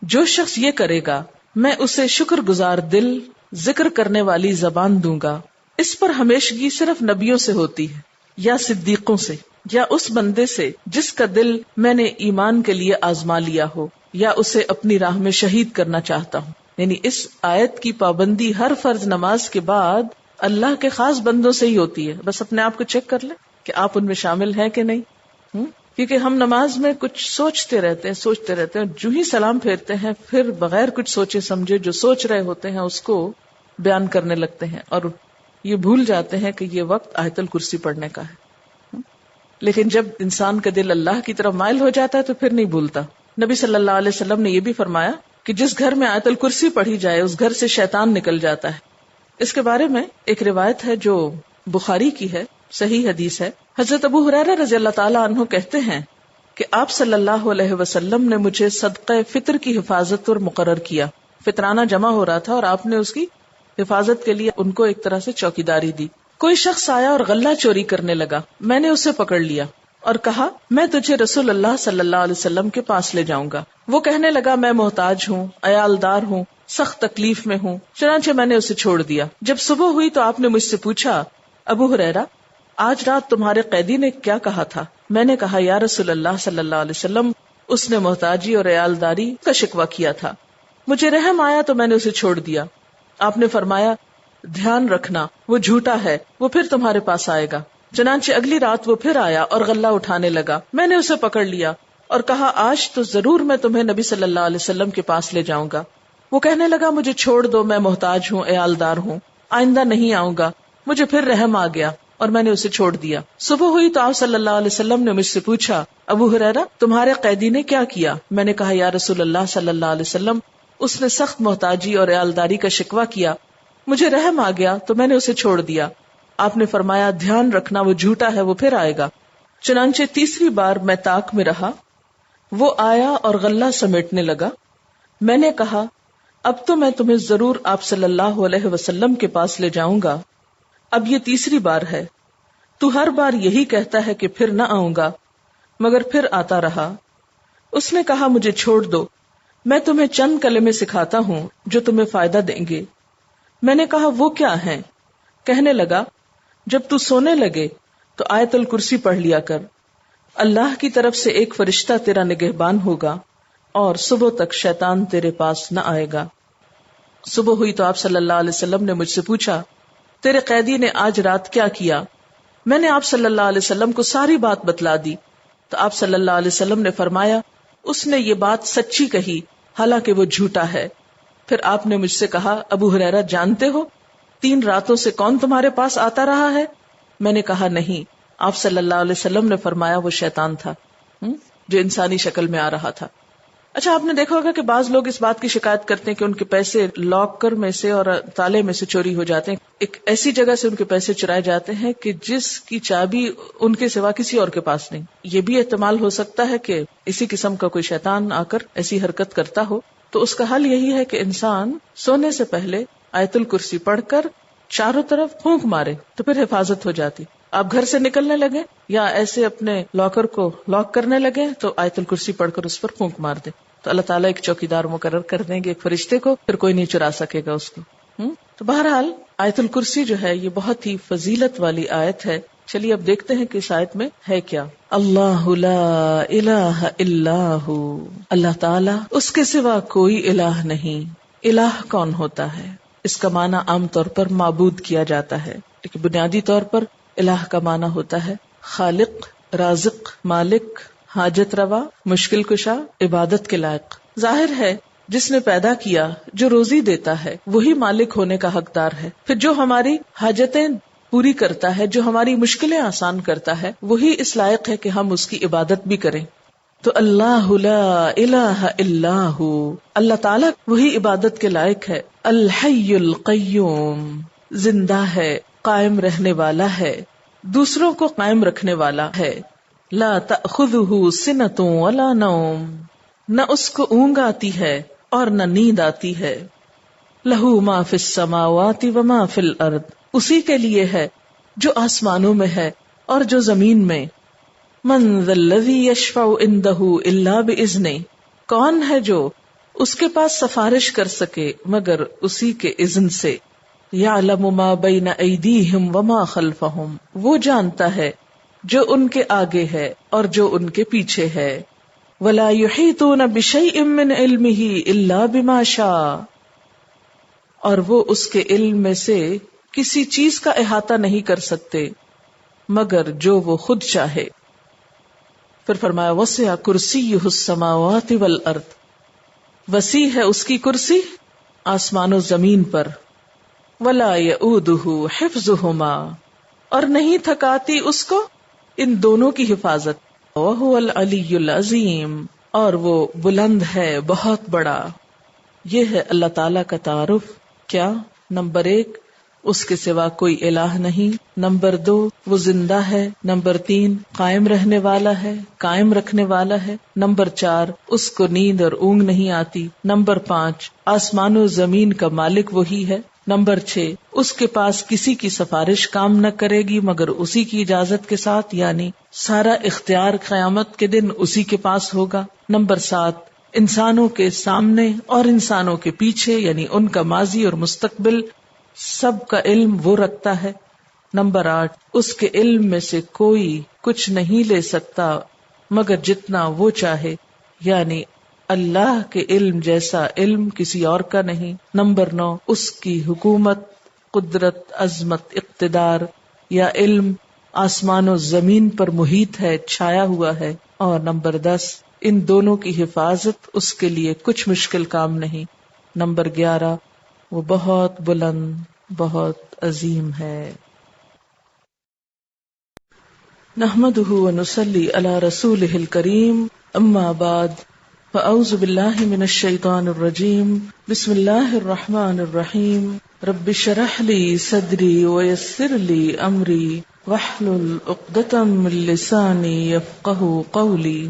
جو شخص یہ کرے گا، میں اسے شکر گزار دل، ذکر کرنے والی زبان دوں گا۔ اس پر ہمیشگی صرف نبیوں سے ہوتی ہے، یا صدیقوں سے، یا اس بندے سے جس کا دل میں نے ایمان کے لیے آزما لیا ہو، یا اسے اپنی راہ میں شہید کرنا چاہتا ہوں۔ یعنی اس آیت کی پابندی ہر فرض نماز کے بعد اللہ کے خاص بندوں سے ہی ہوتی ہے۔ بس اپنے آپ کو چیک کر لیں کہ آپ ان میں شامل ہیں کہ نہیں۔ کیونکہ ہم نماز میں کچھ سوچتے رہتے ہیں، جو ہی سلام پھیرتے ہیں پھر بغیر کچھ سوچے سمجھے جو سوچ رہے ہوتے ہیں اس کو بیان کرنے لگتے ہیں، اور یہ بھول جاتے ہیں کہ یہ وقت آیت الکرسی پڑھنے کا ہے۔ لیکن جب انسان کا دل اللہ کی طرف مائل ہو جاتا ہے تو پھر نہیں بھولتا۔ نبی صلی اللہ علیہ وسلم نے یہ بھی فرمایا کہ جس گھر میں آیت الکرسی پڑھی جائے اس گھر سے شیطان نکل جاتا ہے۔ اس کے بارے میں ایک روایت ہے جو بخاری کی ہے، صحیح حدیث ہے۔ حضرت ابو ہریرہ رضی اللہ تعالیٰ عنہ کہتے ہیں کہ آپ صلی اللہ علیہ وسلم نے مجھے صدقہ فطر کی حفاظت پر مقرر کیا۔ فطرانہ جمع ہو رہا تھا اور آپ نے اس کی حفاظت کے لیے ان کو ایک طرح سے چوکیداری دی۔ کوئی شخص آیا اور غلہ چوری کرنے لگا، میں نے اسے پکڑ لیا اور کہا، میں تجھے رسول اللہ صلی اللہ علیہ وسلم کے پاس لے جاؤں گا۔ وہ کہنے لگا، میں محتاج ہوں، عیالدار ہوں، سخت تکلیف میں ہوں، چنانچہ میں نے اسے چھوڑ دیا۔ جب صبح ہوئی تو آپ نے مجھ سے پوچھا، ابو ہریرہ، آج رات تمہارے قیدی نے کیا کہا تھا؟ میں نے کہا، یا رسول اللہ صلی اللہ علیہ وسلم، اس نے محتاجی اور عیالداری کا شکوہ کیا تھا، مجھے رحم آیا تو میں نے اسے چھوڑ دیا۔ آپ نے فرمایا، دھیان رکھنا، وہ جھوٹا ہے، وہ پھر تمہارے پاس آئے گا۔ چنانچہ اگلی رات وہ پھر آیا اور غلہ اٹھانے لگا، میں نے اسے پکڑ لیا اور کہا، آج تو ضرور میں تمہیں نبی صلی اللہ علیہ وسلم کے پاس لے جاؤں گا۔ وہ کہنے لگا، مجھے چھوڑ دو، میں محتاج ہوں، عیالدار ہوں، آئندہ نہیں آؤں گا۔ مجھے پھر رحم آ گیا اور میں نے اسے چھوڑ دیا۔ صبح ہوئی تو آپ صلی اللہ علیہ وسلم نے مجھ سے پوچھا، ابو ہریرہ، تمہارے قیدی نے کیا کیا؟ میں نے کہا، یا رسول اللہ صلی اللہ علیہ وسلم، اس نے سخت محتاجی اور عیالداری کا شکوہ کیا، مجھے رحم آ گیا تو میں نے اسے چھوڑ دیا۔ آپ نے فرمایا، دھیان رکھنا، وہ جھوٹا ہے، وہ پھر آئے گا۔ چنانچہ تیسری بار میں طاق میں رہا، وہ آیا اور غلہ سمیٹنے لگا۔ میں نے کہا، اب تو میں تمہیں ضرور آپ صلی اللہ علیہ وسلم کے پاس لے جاؤں گا، اب یہ تیسری بار ہے، تو ہر بار یہی کہتا ہے کہ پھر نہ آؤں گا، مگر پھر آتا رہا۔ اس نے کہا، مجھے چھوڑ دو، میں تمہیں چند کلمے سکھاتا ہوں جو تمہیں فائدہ دیں گے۔ میں نے کہا، وہ کیا ہیں؟ کہنے لگا، جب تو سونے لگے تو آیت الکرسی پڑھ لیا کر، اللہ کی طرف سے ایک فرشتہ تیرا نگہبان ہوگا اور صبح تک شیطان تیرے پاس نہ آئے گا۔ صبح ہوئی تو آپ صلی اللہ علیہ وسلم نے مجھ سے پوچھا، تیرے قیدی نے آج رات کیا کیا؟ میں نے آپ صلی اللہ علیہ وسلم کو ساری بات بتلا دی تو آپ صلی اللہ علیہ وسلم نے فرمایا، اس نے یہ بات سچی کہی، حالانکہ وہ جھوٹا ہے۔ پھر آپ نے مجھ سے کہا، ابو ہریرہ، جانتے ہو 3 راتوں سے کون تمہارے پاس آتا رہا ہے؟ میں نے کہا، نہیں۔ آپ صلی اللہ علیہ وسلم نے فرمایا، وہ شیطان تھا جو انسانی شکل میں آ رہا تھا۔ اچھا، آپ نے دیکھا ہوگا کہ بعض لوگ اس بات کی شکایت کرتے ہیں کہ ان کے پیسے لاکر میں سے اور تالے میں سے چوری ہو جاتے ہیں۔ ایک ایسی جگہ سے ان کے پیسے چرائے جاتے ہیں کہ جس کی چابی ان کے سوا کسی اور کے پاس نہیں۔ یہ بھی احتمال ہو سکتا ہے کہ اسی قسم کا کوئی شیطان آ کر ایسی حرکت کرتا ہو۔ تو اس کا حل یہی ہے کہ انسان سونے سے پہلے آیت الکرسی پڑھ کر چاروں طرف پھونک مارے تو پھر حفاظت ہو جاتی. آپ گھر سے نکلنے لگے یا ایسے اپنے لاکر کو لاک کرنے لگے تو آیت الکرسی پڑھ کر اس پر پھونک مار دیں تو اللہ تعالیٰ ایک چوکیدار مقرر کر دیں گے، ایک فرشتے کو، پھر کوئی نہیں چرا سکے گا اس کو. تو بہرحال آیت الکرسی جو ہے یہ بہت ہی فضیلت والی آیت ہے. چلیے اب دیکھتے ہیں کہ اس آیت میں ہے کیا. اللہ لا الہ الا ہو، اللہ تعالیٰ اس کے سوا کوئی الہ نہیں. الہ کون ہوتا ہے؟ اس کا معنی عام طور پر معبود کیا جاتا ہے، لیکن بنیادی طور پر الہ کا معنی ہوتا ہے خالق، رازق، مالک، حاجت روا، مشکل کشا، عبادت کے لائق. ظاہر ہے جس نے پیدا کیا، جو روزی دیتا ہے، وہی مالک ہونے کا حقدار ہے. پھر جو ہماری حاجتیں پوری کرتا ہے، جو ہماری مشکلیں آسان کرتا ہے، وہی اس لائق ہے کہ ہم اس کی عبادت بھی کریں. تو اللہ لا الہ الا ہو، اللہ تعالیٰ وہی عبادت کے لائق ہے. الحی القیوم، زندہ ہے، قائم رہنے والا ہے، دوسروں کو قائم رکھنے والا ہے. لا تأخذہ سنۃ ولا نوم، نہ اس کو اونگ آتی ہے اور نہ نیند آتی ہے. لہ ما فی السماوات وما فی الارض، اسی کے لیے ہے جو آسمانوں میں ہے اور جو زمین میں. من ذا الذی یشفع عندہ الا باذنہ، کون ہے جو اس کے پاس سفارش کر سکے مگر اسی کے اذن سے. یعلم ما بین ایدیہم وما خلفہم، وہ جانتا ہے جو ان کے آگے ہے اور جو ان کے پیچھے ہے. ولا یحیطون بشیء من علمہ الا بما شاء، اور وہ اس کے علم میں سے کسی چیز کا احاطہ نہیں کر سکتے مگر جو وہ خود چاہے. پھر فرمایا وسع کرسیہ السماوات والارض، وسیع ہے اس کی کرسی آسمان و زمین پر. ولا یؤودہ حفظہما، اور نہیں تھکاتی اس کو ان دونوں کی حفاظت. وہو العلی العظیم، اور وہ بلند ہے، بہت بڑا. یہ ہے اللہ تعالی کا تعارف. کیا؟ نمبر 1 اس کے سوا کوئی الہ نہیں. نمبر 2 وہ زندہ ہے. نمبر 3 قائم رہنے والا ہے، قائم رکھنے والا ہے. نمبر 4 اس کو نیند اور اونگ نہیں آتی. نمبر 5 آسمان و زمین کا مالک وہی ہے. نمبر 6 اس کے پاس کسی کی سفارش کام نہ کرے گی مگر اسی کی اجازت کے ساتھ، یعنی سارا اختیار قیامت کے دن اسی کے پاس ہوگا. نمبر 7 انسانوں کے سامنے اور انسانوں کے پیچھے، یعنی ان کا ماضی اور مستقبل سب کا علم وہ رکھتا ہے. نمبر 8 اس کے علم میں سے کوئی کچھ نہیں لے سکتا مگر جتنا وہ چاہے، یعنی اللہ کے علم جیسا علم کسی اور کا نہیں. نمبر 9 اس کی حکومت، قدرت، عظمت، اقتدار یا علم آسمان و زمین پر محیط ہے، چھایا ہوا ہے. اور نمبر 10 ان دونوں کی حفاظت اس کے لیے کچھ مشکل کام نہیں. نمبر 11 وہ بہت بلند، بہت عظیم ہے. نحمدہ ونصلی علی رسولہ الکریم، اما بعد، فاعوذ باللہ من الشیطان الرجیم، بسم اللہ الرحمن الرحیم. رب اشرح لی صدری ویسر لی امری واحلل عقدۃ من لسانی یفقہوا قولی.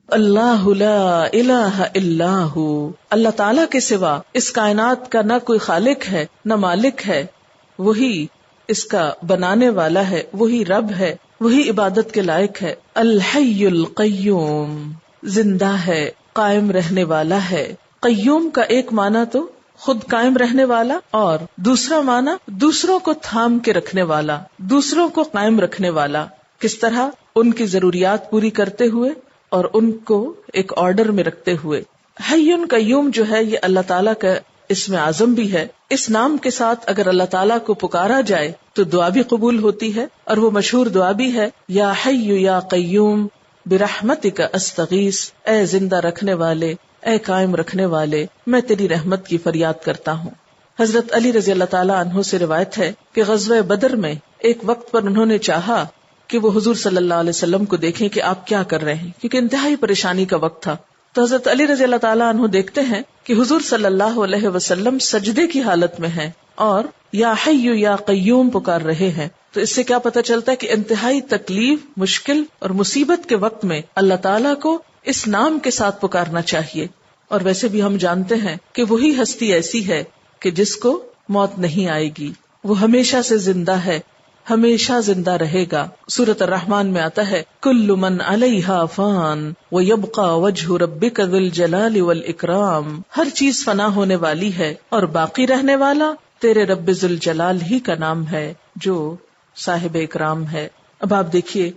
اللہ لا الہ الا ہو، اللہ تعالیٰ کے سوا اس کائنات کا نہ کوئی خالق ہے نہ مالک ہے. وہی اس کا بنانے والا ہے، وہی رب ہے، وہی عبادت کے لائق ہے. الحی القیوم، زندہ ہے، قائم رہنے والا ہے. قیوم کا ایک معنی تو خود قائم رہنے والا، اور دوسرا معنی دوسروں کو تھام کے رکھنے والا، دوسروں کو قائم رکھنے والا. کس طرح؟ ان کی ضروریات پوری کرتے ہوئے اور ان کو ایک آرڈر میں رکھتے ہوئے. حی قیوم جو ہے یہ اللہ تعالیٰ کا اسم اعظم بھی ہے. اس نام کے ساتھ اگر اللہ تعالیٰ کو پکارا جائے تو دعا بھی قبول ہوتی ہے، اور وہ مشہور دعا بھی ہے، یا حی یا قیوم برحمتک استغیث، اے زندہ رکھنے والے، اے قائم رکھنے والے، میں تیری رحمت کی فریاد کرتا ہوں. حضرت علی رضی اللہ تعالیٰ عنہ سے روایت ہے کہ غزوہ بدر میں ایک وقت پر انہوں نے چاہا کہ وہ حضور صلی اللہ علیہ وسلم کو دیکھیں کہ آپ کیا کر رہے ہیں، کیونکہ انتہائی پریشانی کا وقت تھا. تو حضرت علی رضی اللہ تعالیٰ عنہ دیکھتے ہیں کہ حضور صلی اللہ علیہ وسلم سجدے کی حالت میں ہیں اور یا حی یا قیوم پکار رہے ہیں. تو اس سے کیا پتہ چلتا ہے کہ انتہائی تکلیف، مشکل اور مصیبت کے وقت میں اللہ تعالیٰ کو اس نام کے ساتھ پکارنا چاہیے. اور ویسے بھی ہم جانتے ہیں کہ وہی ہستی ایسی ہے کہ جس کو موت نہیں آئے گی. وہ ہمیشہ سے زندہ ہے، ہمیشہ زندہ رہے گا۔ سورۃ الرحمن میں آتا ہے کل من علیہا فان ویبقى وجہ ربک ذو الجلال والاکرام، ہر چیز فنا ہونے والی ہے اور باقی رہنے والا تیرے رب ذو الجلال ہی کا نام ہے جو صاحب اکرام ہے۔ اب آپ دیکھیے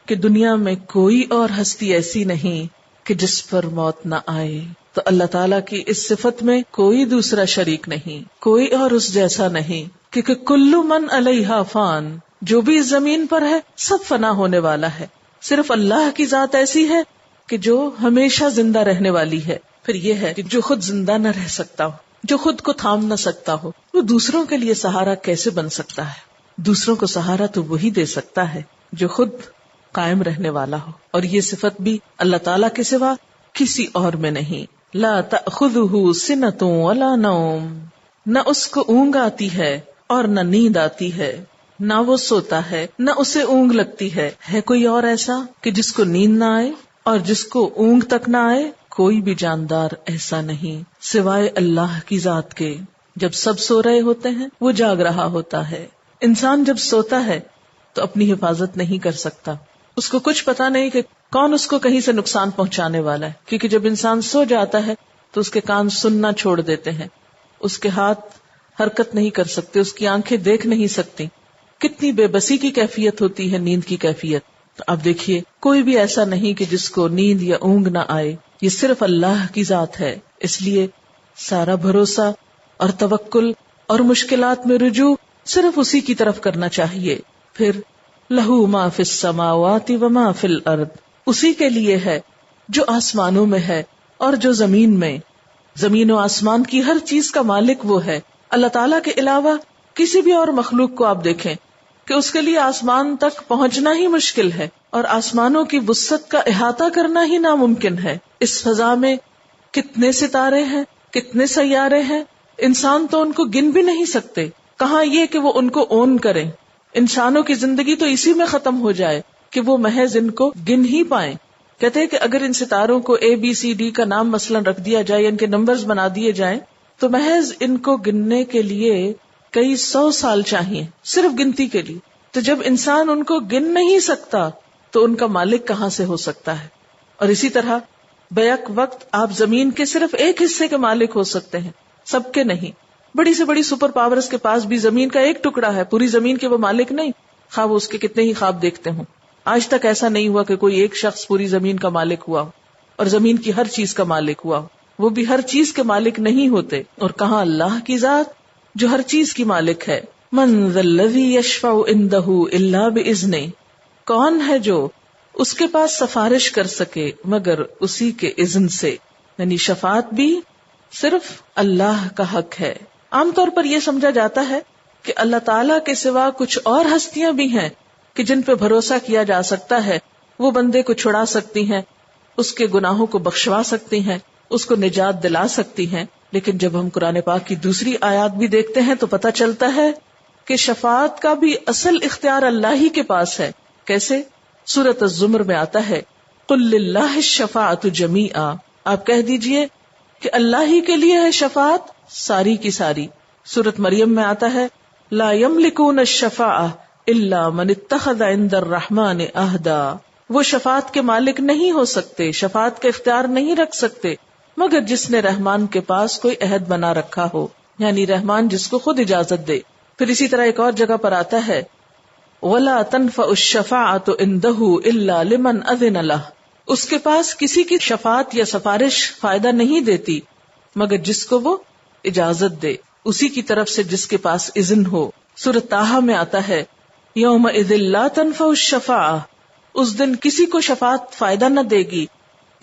کہ دنیا میں کوئی اور ہستی ایسی نہیں کہ جس پر موت نہ آئے، تو اللہ تعالیٰ کی اس صفت میں کوئی دوسرا شریک نہیں، کوئی اور اس جیسا نہیں، کیونکہ کلو من علیہا فان، جو بھی اس زمین پر ہے سب فنا ہونے والا ہے، صرف اللہ کی ذات ایسی ہے کہ جو ہمیشہ زندہ رہنے والی ہے۔ پھر یہ ہے کہ جو خود زندہ نہ رہ سکتا ہو، جو خود کو تھام نہ سکتا ہو، وہ دوسروں کے لیے سہارا کیسے بن سکتا ہے؟ دوسروں کو سہارا تو وہی دے سکتا ہے جو خود قائم رہنے والا ہو، اور یہ صفت بھی اللہ تعالیٰ کے سوا کسی اور میں نہیں۔ لا تأخذہ سنۃ ولا نوم، نہ اس کو اونگ آتی ہے اور نہ نیند آتی ہے، نہ وہ سوتا ہے نہ اسے اونگ لگتی ہے کوئی اور ایسا کہ جس کو نیند نہ آئے اور جس کو اونگ تک نہ آئے؟ کوئی بھی جاندار ایسا نہیں سوائے اللہ کی ذات کے۔ جب سب سو رہے ہوتے ہیں وہ جاگ رہا ہوتا ہے۔ انسان جب سوتا ہے تو اپنی حفاظت نہیں کر سکتا، اس کو کچھ پتا نہیں کہ کون اس کو کہیں سے نقصان پہنچانے والا ہے، کیونکہ جب انسان سو جاتا ہے تو اس کے کان سننا چھوڑ دیتے ہیں، اس کے ہاتھ حرکت نہیں کر سکتے، اس کی آنکھیں دیکھ نہیں سکتی۔ کتنی بے بسی کی کیفیت ہوتی ہے نیند کی کیفیت۔ تو اب دیکھیے کوئی بھی ایسا نہیں کہ جس کو نیند یا اونگ نہ آئے، یہ صرف اللہ کی ذات ہے، اس لیے سارا بھروسہ اور توکل اور مشکلات میں رجوع صرف اسی کی طرف کرنا چاہیے۔ پھر لہو ما فی السماوات وما فی الارض، اسی کے لیے ہے جو آسمانوں میں ہے اور جو زمین میں، زمین و آسمان کی ہر چیز کا مالک وہ ہے۔ اللہ تعالیٰ کے علاوہ کسی بھی اور مخلوق کو آپ دیکھیں کہ اس کے لیے آسمان تک پہنچنا ہی مشکل ہے اور آسمانوں کی وسعت کا احاطہ کرنا ہی ناممکن ہے۔ اس فضا میں کتنے ستارے ہیں، کتنے سیارے ہیں، انسان تو ان کو گن بھی نہیں سکتے، کہاں یہ کہ وہ ان کو اون کریں۔ انسانوں کی زندگی تو اسی میں ختم ہو جائے کہ وہ محض ان کو گن ہی پائیں۔ کہتے ہیں کہ اگر ان ستاروں کو ABCD کا نام مثلا رکھ دیا جائے، ان کے نمبرز بنا دیے جائیں، تو محض ان کو گننے کے لیے کئی 100 سال چاہیے، صرف گنتی کے لیے۔ تو جب انسان ان کو گن نہیں سکتا تو ان کا مالک کہاں سے ہو سکتا ہے؟ اور اسی طرح بیک وقت آپ زمین کے صرف ایک حصے کے مالک ہو سکتے ہیں، سب کے نہیں۔ بڑی سے بڑی سپر پاورز کے پاس بھی زمین کا ایک ٹکڑا ہے، پوری زمین کے وہ مالک نہیں، خواہ وہ اس کے کتنے ہی خواب دیکھتے ہوں۔ آج تک ایسا نہیں ہوا کہ کوئی ایک شخص پوری زمین کا مالک ہوا اور زمین کی ہر چیز کا مالک ہوا، وہ بھی ہر چیز کے مالک نہیں ہوتے۔ اور کہاں اللہ کی ذات جو ہر چیز کی مالک ہے۔ من ذا الذی یشفع عندہ الا باذنہ، کون ہے جو اس کے پاس سفارش کر سکے مگر اسی کے اذن سے، یعنی شفاعت بھی صرف اللہ کا حق ہے۔ عام طور پر یہ سمجھا جاتا ہے کہ اللہ تعالیٰ کے سوا کچھ اور ہستیاں بھی ہیں کہ جن پہ بھروسہ کیا جا سکتا ہے، وہ بندے کو چھڑا سکتی ہیں، اس کے گناہوں کو بخشوا سکتی ہیں، اس کو نجات دلا سکتی ہیں۔ لیکن جب ہم قرآن پاک کی دوسری آیات بھی دیکھتے ہیں تو پتہ چلتا ہے کہ شفاعت کا بھی اصل اختیار اللہ ہی کے پاس ہے۔ کیسے؟ سورۃ الزمر میں آتا ہے قل للہ الشفاعۃ جمیعا، آپ کہہ دیجئے کہ اللہ ہی کے لیے ہے شفاعت ساری کی ساری۔ سورۃ مریم میں آتا ہے لا یملکون الشفاعہ الا من اتخذ عند الرحمن عہدا، وہ شفاعت کے مالک نہیں ہو سکتے، شفاعت کا اختیار نہیں رکھ سکتے مگر جس نے رحمان کے پاس کوئی عہد بنا رکھا ہو، یعنی رحمان جس کو خود اجازت دے۔ پھر اسی طرح ایک اور جگہ پر آتا ہے وَلَا تَنْفَعُ الشَّفَاعَةُ عِنْدَهُ إِلَّا لِمَنْ أَذِنَ لَهُ، اس کے پاس کسی کی شفاعت یا سفارش فائدہ نہیں دیتی مگر جس کو وہ اجازت دے، اسی کی طرف سے جس کے پاس اذن ہو۔ سورۃ طٰہٰ میں آتا ہے يَوْمَئِذٍ لَا تَنْفَعُ الشَّفَاعَةُ، اس دن کسی کو شفاعت فائدہ نہ دے گی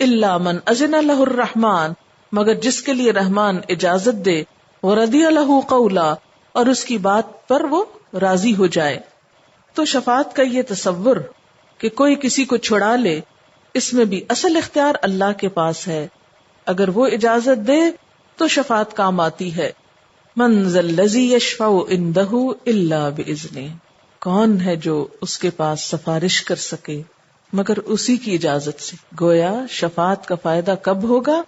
الا من اذن له الرحمن، مگر جس کے لیے رحمان اجازت دے، ورضی له قولا، اور اس کی بات پر وہ راضی ہو جائے۔ تو شفاعت کا یہ تصور کہ کوئی کسی کو چھڑا لے، اس میں بھی اصل اختیار اللہ کے پاس ہے، اگر وہ اجازت دے تو شفاعت کام آتی ہے۔ من ذا الذی یشفع عندہ الا باذنہ، کون ہے جو اس کے پاس سفارش کر سکے مگر اسی کی اجازت سے۔ گویا شفاعت کا فائدہ کب ہوگا؟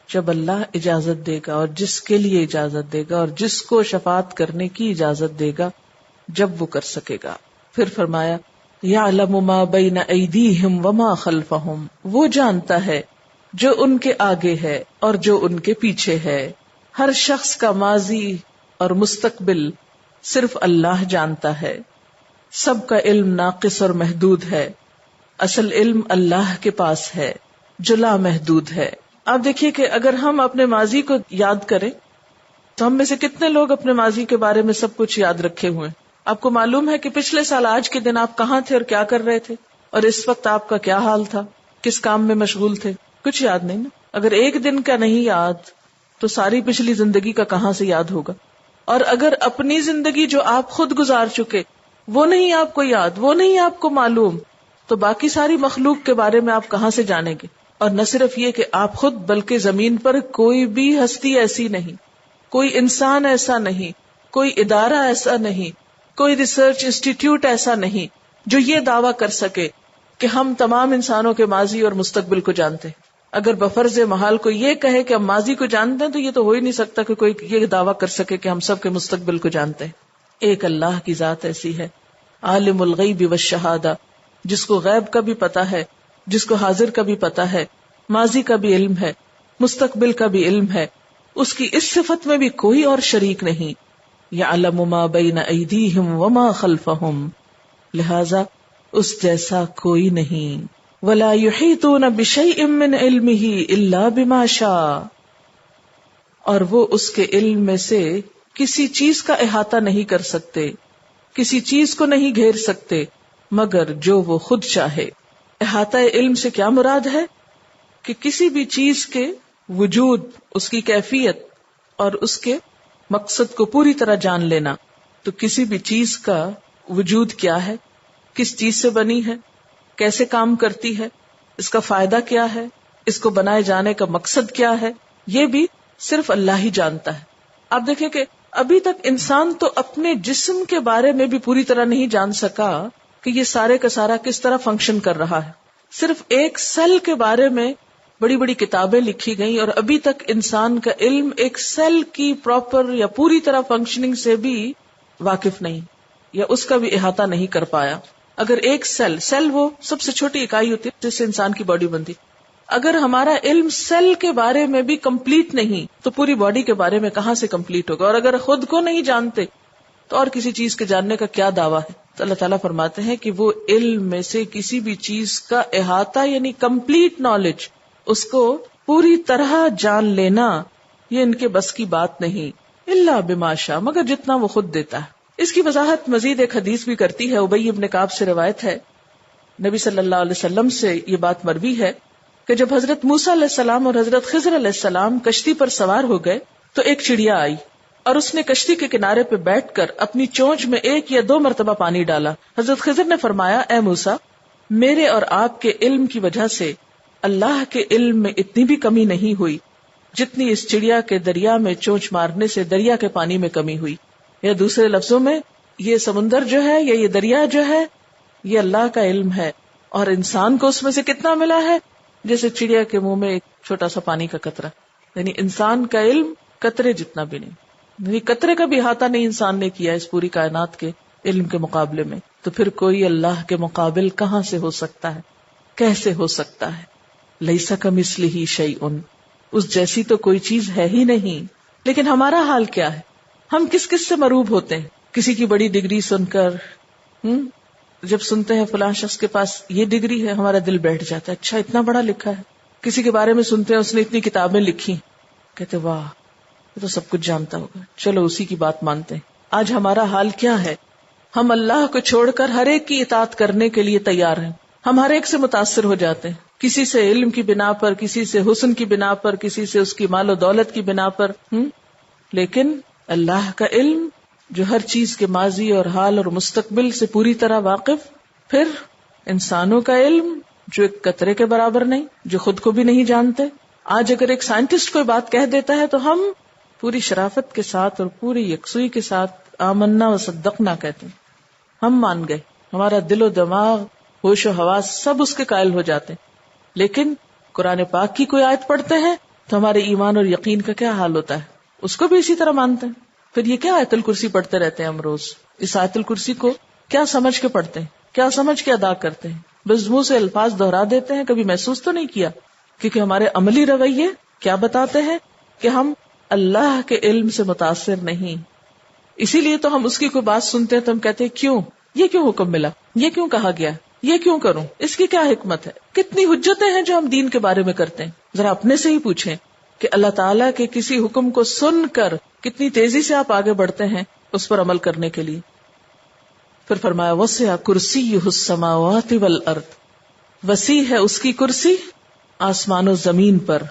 جب اللہ اجازت دے گا، اور جس کے لیے اجازت دے گا، اور جس کو شفاعت کرنے کی اجازت دے گا، جب وہ کر سکے گا. پھر فرمایا یعلم ما بین ایدیہم وما خلفہم، وہ جانتا ہے جو ان کے آگے ہے اور جو ان کے پیچھے ہے. ہر شخص کا ماضی اور مستقبل صرف اللہ جانتا ہے. سب کا علم ناقص اور محدود ہے، اصل علم اللہ کے پاس ہے جو لا محدود ہے. آپ دیکھیے کہ اگر ہم اپنے ماضی کو یاد کریں تو ہم میں سے کتنے لوگ اپنے ماضی کے بارے میں سب کچھ یاد رکھے ہوئے ہیں. آپ کو معلوم ہے کہ پچھلے سال آج کے دن آپ کہاں تھے اور کیا کر رہے تھے، اور اس وقت آپ کا کیا حال تھا، کس کام میں مشغول تھے. کچھ یاد نہیں نا. اگر ایک دن کا نہیں یاد تو ساری پچھلی زندگی کا کہاں سے یاد ہوگا. اور اگر اپنی زندگی جو آپ خود گزار چکے وہ نہیں آپ کو یاد، وہ نہیں آپ کو معلوم، تو باقی ساری مخلوق کے بارے میں آپ کہاں سے جانیں گے. اور نہ صرف یہ کہ آپ خود، بلکہ زمین پر کوئی بھی ہستی ایسی نہیں، کوئی انسان ایسا نہیں، کوئی ادارہ ایسا نہیں، کوئی ریسرچ انسٹیٹیوٹ ایسا نہیں جو یہ دعویٰ کر سکے کہ ہم تمام انسانوں کے ماضی اور مستقبل کو جانتے ہیں. اگر بفرض محال کو یہ کہے کہ ہم ماضی کو جانتے ہیں تو یہ تو ہو ہی نہیں سکتا کہ کوئی یہ دعویٰ کر سکے کہ ہم سب کے مستقبل کو جانتے ہیں. ایک اللہ کی ذات ایسی ہے، عالم الغیب والشہادہ، جس کو غیب کا بھی پتا ہے، جس کو حاضر کا بھی پتا ہے، ماضی کا بھی علم ہے، مستقبل کا بھی علم ہے. اس کی اس صفت میں بھی کوئی اور شریک نہیں. یعلم ما بین ایدیہم وما خلفہم، لہذا اس جیسا کوئی نہیں. ولا یحیطون بشیء من علمہ الا بما شاء، اور وہ اس کے علم میں سے کسی چیز کا احاطہ نہیں کر سکتے، کسی چیز کو نہیں گھیر سکتے مگر جو وہ خود چاہے. احاطہ علم سے کیا مراد ہے کہ کسی بھی چیز کے وجود، اس کی کیفیت اور اس کے مقصد کو پوری طرح جان لینا. تو کسی بھی چیز کا وجود کیا ہے، کس چیز سے بنی ہے، کیسے کام کرتی ہے، اس کا فائدہ کیا ہے، اس کو بنائے جانے کا مقصد کیا ہے، یہ بھی صرف اللہ ہی جانتا ہے. آپ دیکھیں کہ ابھی تک انسان تو اپنے جسم کے بارے میں بھی پوری طرح نہیں جان سکا کہ یہ سارے کا سارا کس طرح فنکشن کر رہا ہے. صرف ایک سیل کے بارے میں بڑی بڑی کتابیں لکھی گئیں اور ابھی تک انسان کا علم ایک سیل کی پراپر یا پوری طرح فنکشننگ سے بھی واقف نہیں، یا اس کا بھی احاطہ نہیں کر پایا. اگر ایک سیل وہ سب سے چھوٹی اکائی ہوتی ہے جس سے انسان کی باڈی بنتی، اگر ہمارا علم سیل کے بارے میں بھی کمپلیٹ نہیں تو پوری باڈی کے بارے میں کہاں سے کمپلیٹ ہوگا. اور اگر خود کو نہیں جانتے تو اور کسی چیز کے جاننے کا کیا دعویٰ ہے. تو اللہ تعالیٰ فرماتے ہیں کہ وہ علم میں سے کسی بھی چیز کا احاطہ یعنی کمپلیٹ نالج، اس کو پوری طرح جان لینا، یہ ان کے بس کی بات نہیں. الا بما شاء، مگر جتنا وہ خود دیتا ہے. اس کی وضاحت مزید ایک حدیث بھی کرتی ہے. ابی بن کعب سے روایت ہے، نبی صلی اللہ علیہ وسلم سے یہ بات مروی ہے کہ جب حضرت موسیٰ علیہ السلام اور حضرت خضر علیہ السلام کشتی پر سوار ہو گئے تو ایک چڑیا آئی اور اس نے کشتی کے کنارے پہ بیٹھ کر اپنی چونچ میں 1 یا 2 مرتبہ پانی ڈالا. حضرت خضر نے فرمایا، اے موسیٰ، میرے اور آپ کے علم کی وجہ سے اللہ کے علم میں اتنی بھی کمی نہیں ہوئی جتنی اس چڑیا کے دریا میں چونچ مارنے سے دریا کے پانی میں کمی ہوئی. یا دوسرے لفظوں میں، یہ سمندر جو ہے یا یہ دریا جو ہے یہ اللہ کا علم ہے، اور انسان کو اس میں سے کتنا ملا ہے جیسے چڑیا کے منہ میں ایک چھوٹا سا پانی کا قطرہ. یعنی انسان کا علم قطرے جتنا بھی نہیں، یعنی قطرے کا بھی احاطہ نہیں انسان نے کیا اس پوری کائنات کے علم کے مقابلے میں. تو پھر کوئی اللہ کے مقابل کہاں سے ہو سکتا ہے، کیسے ہو سکتا ہے؟ لیس کمثلہ شیء، اس جیسی تو کوئی چیز ہے ہی نہیں. لیکن ہمارا حال کیا ہے؟ ہم کس کس سے مروب ہوتے ہیں؟ کسی کی بڑی ڈگری سن کر، جب سنتے ہیں فلاں شخص کے پاس یہ ڈگری ہے، ہمارا دل بیٹھ جاتا ہے، اچھا اتنا بڑا لکھا ہے. کسی کے بارے میں سنتے ہیں اس نے اتنی کتابیں لکھی، کہتے واہ یہ تو سب کچھ جانتا ہوگا، چلو اسی کی بات مانتے ہیں. آج ہمارا حال کیا ہے؟ ہم اللہ کو چھوڑ کر ہر ایک کی اطاعت کرنے کے لیے تیار ہیں. ہم ہر ایک سے متاثر ہو جاتے ہیں، کسی سے علم کی بنا پر، کسی سے حسن کی بنا پر، کسی سے اس کی مال و دولت کی بنا پر. لیکن اللہ کا علم جو ہر چیز کے ماضی اور حال اور مستقبل سے پوری طرح واقف، پھر انسانوں کا علم جو ایک قطرے کے برابر نہیں، جو خود کو بھی نہیں جانتے. آج اگر ایک سائنٹسٹ کوئی بات کہہ دیتا ہے تو ہم پوری شرافت کے ساتھ اور پوری یکسوئی کے ساتھ آمنا و صدقنا کہتے ہیں، ہم مان گئے، ہمارا دل و دماغ، ہوش و حواس سب اس کے قائل ہو جاتے ہیں. لیکن قرآن پاک کی کوئی آیت پڑھتے ہیں تو ہمارے ایمان اور یقین کا کیا حال ہوتا ہے؟ اس کو بھی اسی طرح مانتے ہیں. پھر یہ کیا آیت الکرسی پڑھتے رہتے ہیں ہم روز؟ اس آیت الکرسی کو کیا سمجھ کے پڑھتے ہیں، کیا سمجھ کے ادا کرتے ہیں؟ بس منہ سے الفاظ دہرا دیتے ہیں، کبھی محسوس تو نہیں کیا. کیونکہ ہمارے عملی رویے کیا بتاتے ہیں کہ ہم اللہ کے علم سے متاثر نہیں. اسی لیے تو ہم اس کی کوئی بات سنتے ہیں تو ہم کہتے ہیں کیوں، یہ کیوں حکم ملا، یہ کیوں کہا گیا، یہ کیوں کروں، اس کی کیا حکمت ہے. کتنی حجتیں ہیں جو ہم دین کے بارے میں کرتے ہیں. ذرا اپنے سے ہی پوچھیں کہ اللہ تعالیٰ کے کسی حکم کو سن کر کتنی تیزی سے آپ آگے بڑھتے ہیں اس پر عمل کرنے کے لیے. پھر فرمایا وسع کرسیہ السماوات والارض، وسیع ہے اس کی کرسی آسمان و زمین پر.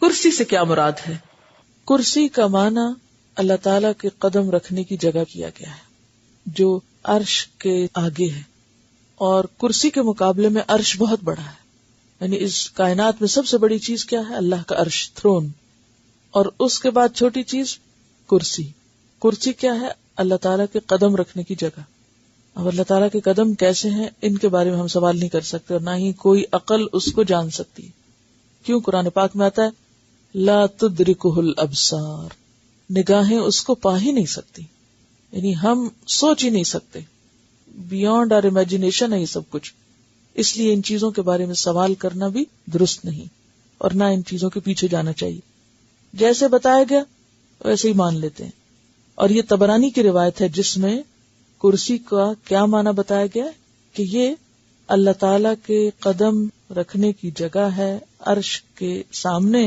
کرسی سے کیا مراد ہے؟ کرسی کا معنی اللہ تعالیٰ کے قدم رکھنے کی جگہ کیا گیا ہے جو عرش کے آگے ہے، اور کرسی کے مقابلے میں عرش بہت بڑا ہے. یعنی اس کائنات میں سب سے بڑی چیز کیا ہے؟ اللہ کا عرش، تھرون، اور اس کے بعد چھوٹی چیز کرسی. کرسی کیا ہے؟ اللہ تعالیٰ کے قدم رکھنے کی جگہ. اب اللہ تعالیٰ کے قدم کیسے ہیں ان کے بارے میں ہم سوال نہیں کر سکتے، اور نہ ہی کوئی عقل اس کو جان سکتی. کیوں؟ قرآن پاک میں آتا ہے لا تدرکہ الابصار، نگاہیں اس کو پا ہی نہیں سکتی. یعنی ہم سوچ ہی نہیں سکتے، بیونڈ آر امیجنیشن ہے یہ سب کچھ. اس لیے ان چیزوں کے بارے میں سوال کرنا بھی درست نہیں، اور نہ ان چیزوں کے پیچھے جانا چاہیے. جیسے بتایا گیا ویسے ہی مان لیتے ہیں. اور یہ طبرانی کی روایت ہے جس میں کرسی کا کیا معنی بتایا گیا کہ یہ اللہ تعالی کے قدم رکھنے کی جگہ ہے، عرش کے سامنے،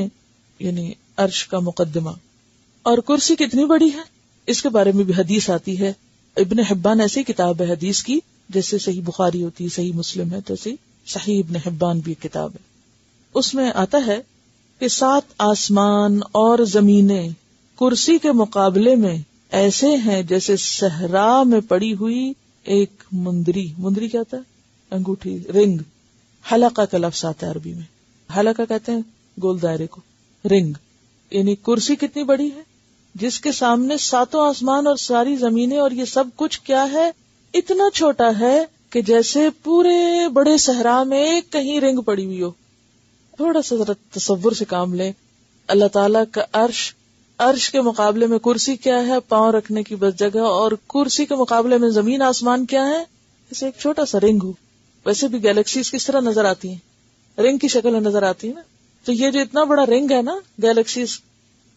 یعنی عرش کا مقدمہ. اور کرسی کتنی بڑی ہے اس کے بارے میں بھی حدیث آتی ہے. ابن حبان ایسی کتاب ہے حدیث کی، جیسے صحیح بخاری ہوتی ہے، صحیح مسلم ہے، تو صحیح ابن حبان بھی کتاب ہے. اس میں آتا ہے کہ 7 آسمان اور زمینیں کرسی کے مقابلے میں ایسے ہیں جیسے صحرا میں پڑی ہوئی ایک مندری. مندری کیا ہوتا ہے؟ انگوٹھی، رنگ. حلقہ کا لفظ آتا ہے عربی میں، حلقہ کہتے ہیں گول دائرے کو، رنگ. یعنی کرسی کتنی بڑی ہے جس کے سامنے 7 آسمان اور ساری زمینیں اور یہ سب کچھ کیا ہے، اتنا چھوٹا ہے کہ جیسے پورے بڑے صحرا میں کہیں رنگ پڑی ہوئی ہو. تھوڑا سا ذرا تصور سے کام لیں. اللہ تعالیٰ کا عرش کے مقابلے میں کرسی کیا ہے؟ پاؤں رکھنے کی بس جگہ. اور کرسی کے مقابلے میں زمین آسمان کیا ہے؟ جیسے ایک چھوٹا سا رنگ ہو. ویسے بھی گیلیکسیز کس طرح نظر آتی ہیں؟ رنگ کی شکل میں نظر آتی ہے نا. تو یہ جو اتنا بڑا رنگ ہے نا، galaxies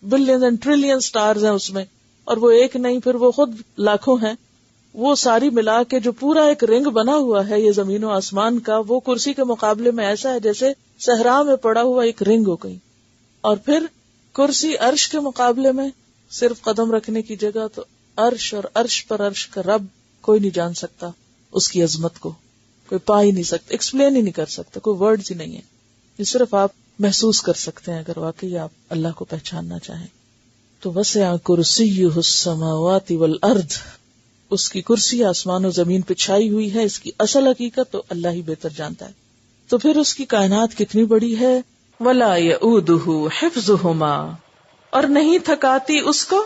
billions and trillion stars ہیں اس میں، اور وہ ایک نہیں، پھر وہ خود لاکھوں ہیں. وہ ساری ملا کے جو پورا ایک رنگ بنا ہوا ہے یہ زمین و آسمان کا، وہ کرسی کے مقابلے میں ایسا ہے جیسے صحرا میں پڑا ہوا ایک رنگ ہو گئی. اور پھر کرسی عرش کے مقابلے میں صرف قدم رکھنے کی جگہ. تو عرش اور عرش پر عرش کا رب کوئی نہیں جان سکتا، اس کی عظمت کو کوئی پا ہی نہیں سکتا، ایکسپلین ہی نہیں کر سکتا، کوئی ورڈز ہی نہیں ہے. یہ صرف آپ محسوس کر سکتے ہیں اگر واقعی آپ اللہ کو پہچاننا چاہیں. تو وسع کرسیہ السماوات والارض، اس کی کرسی آسمان و زمین پہ چھائی ہوئی ہے. اس کی اصل حقیقت تو اللہ ہی بہتر جانتا ہے. تو پھر اس کی کائنات کتنی بڑی ہے. ولا یؤودہ حفظہما، اور نہیں تھکاتی اس کو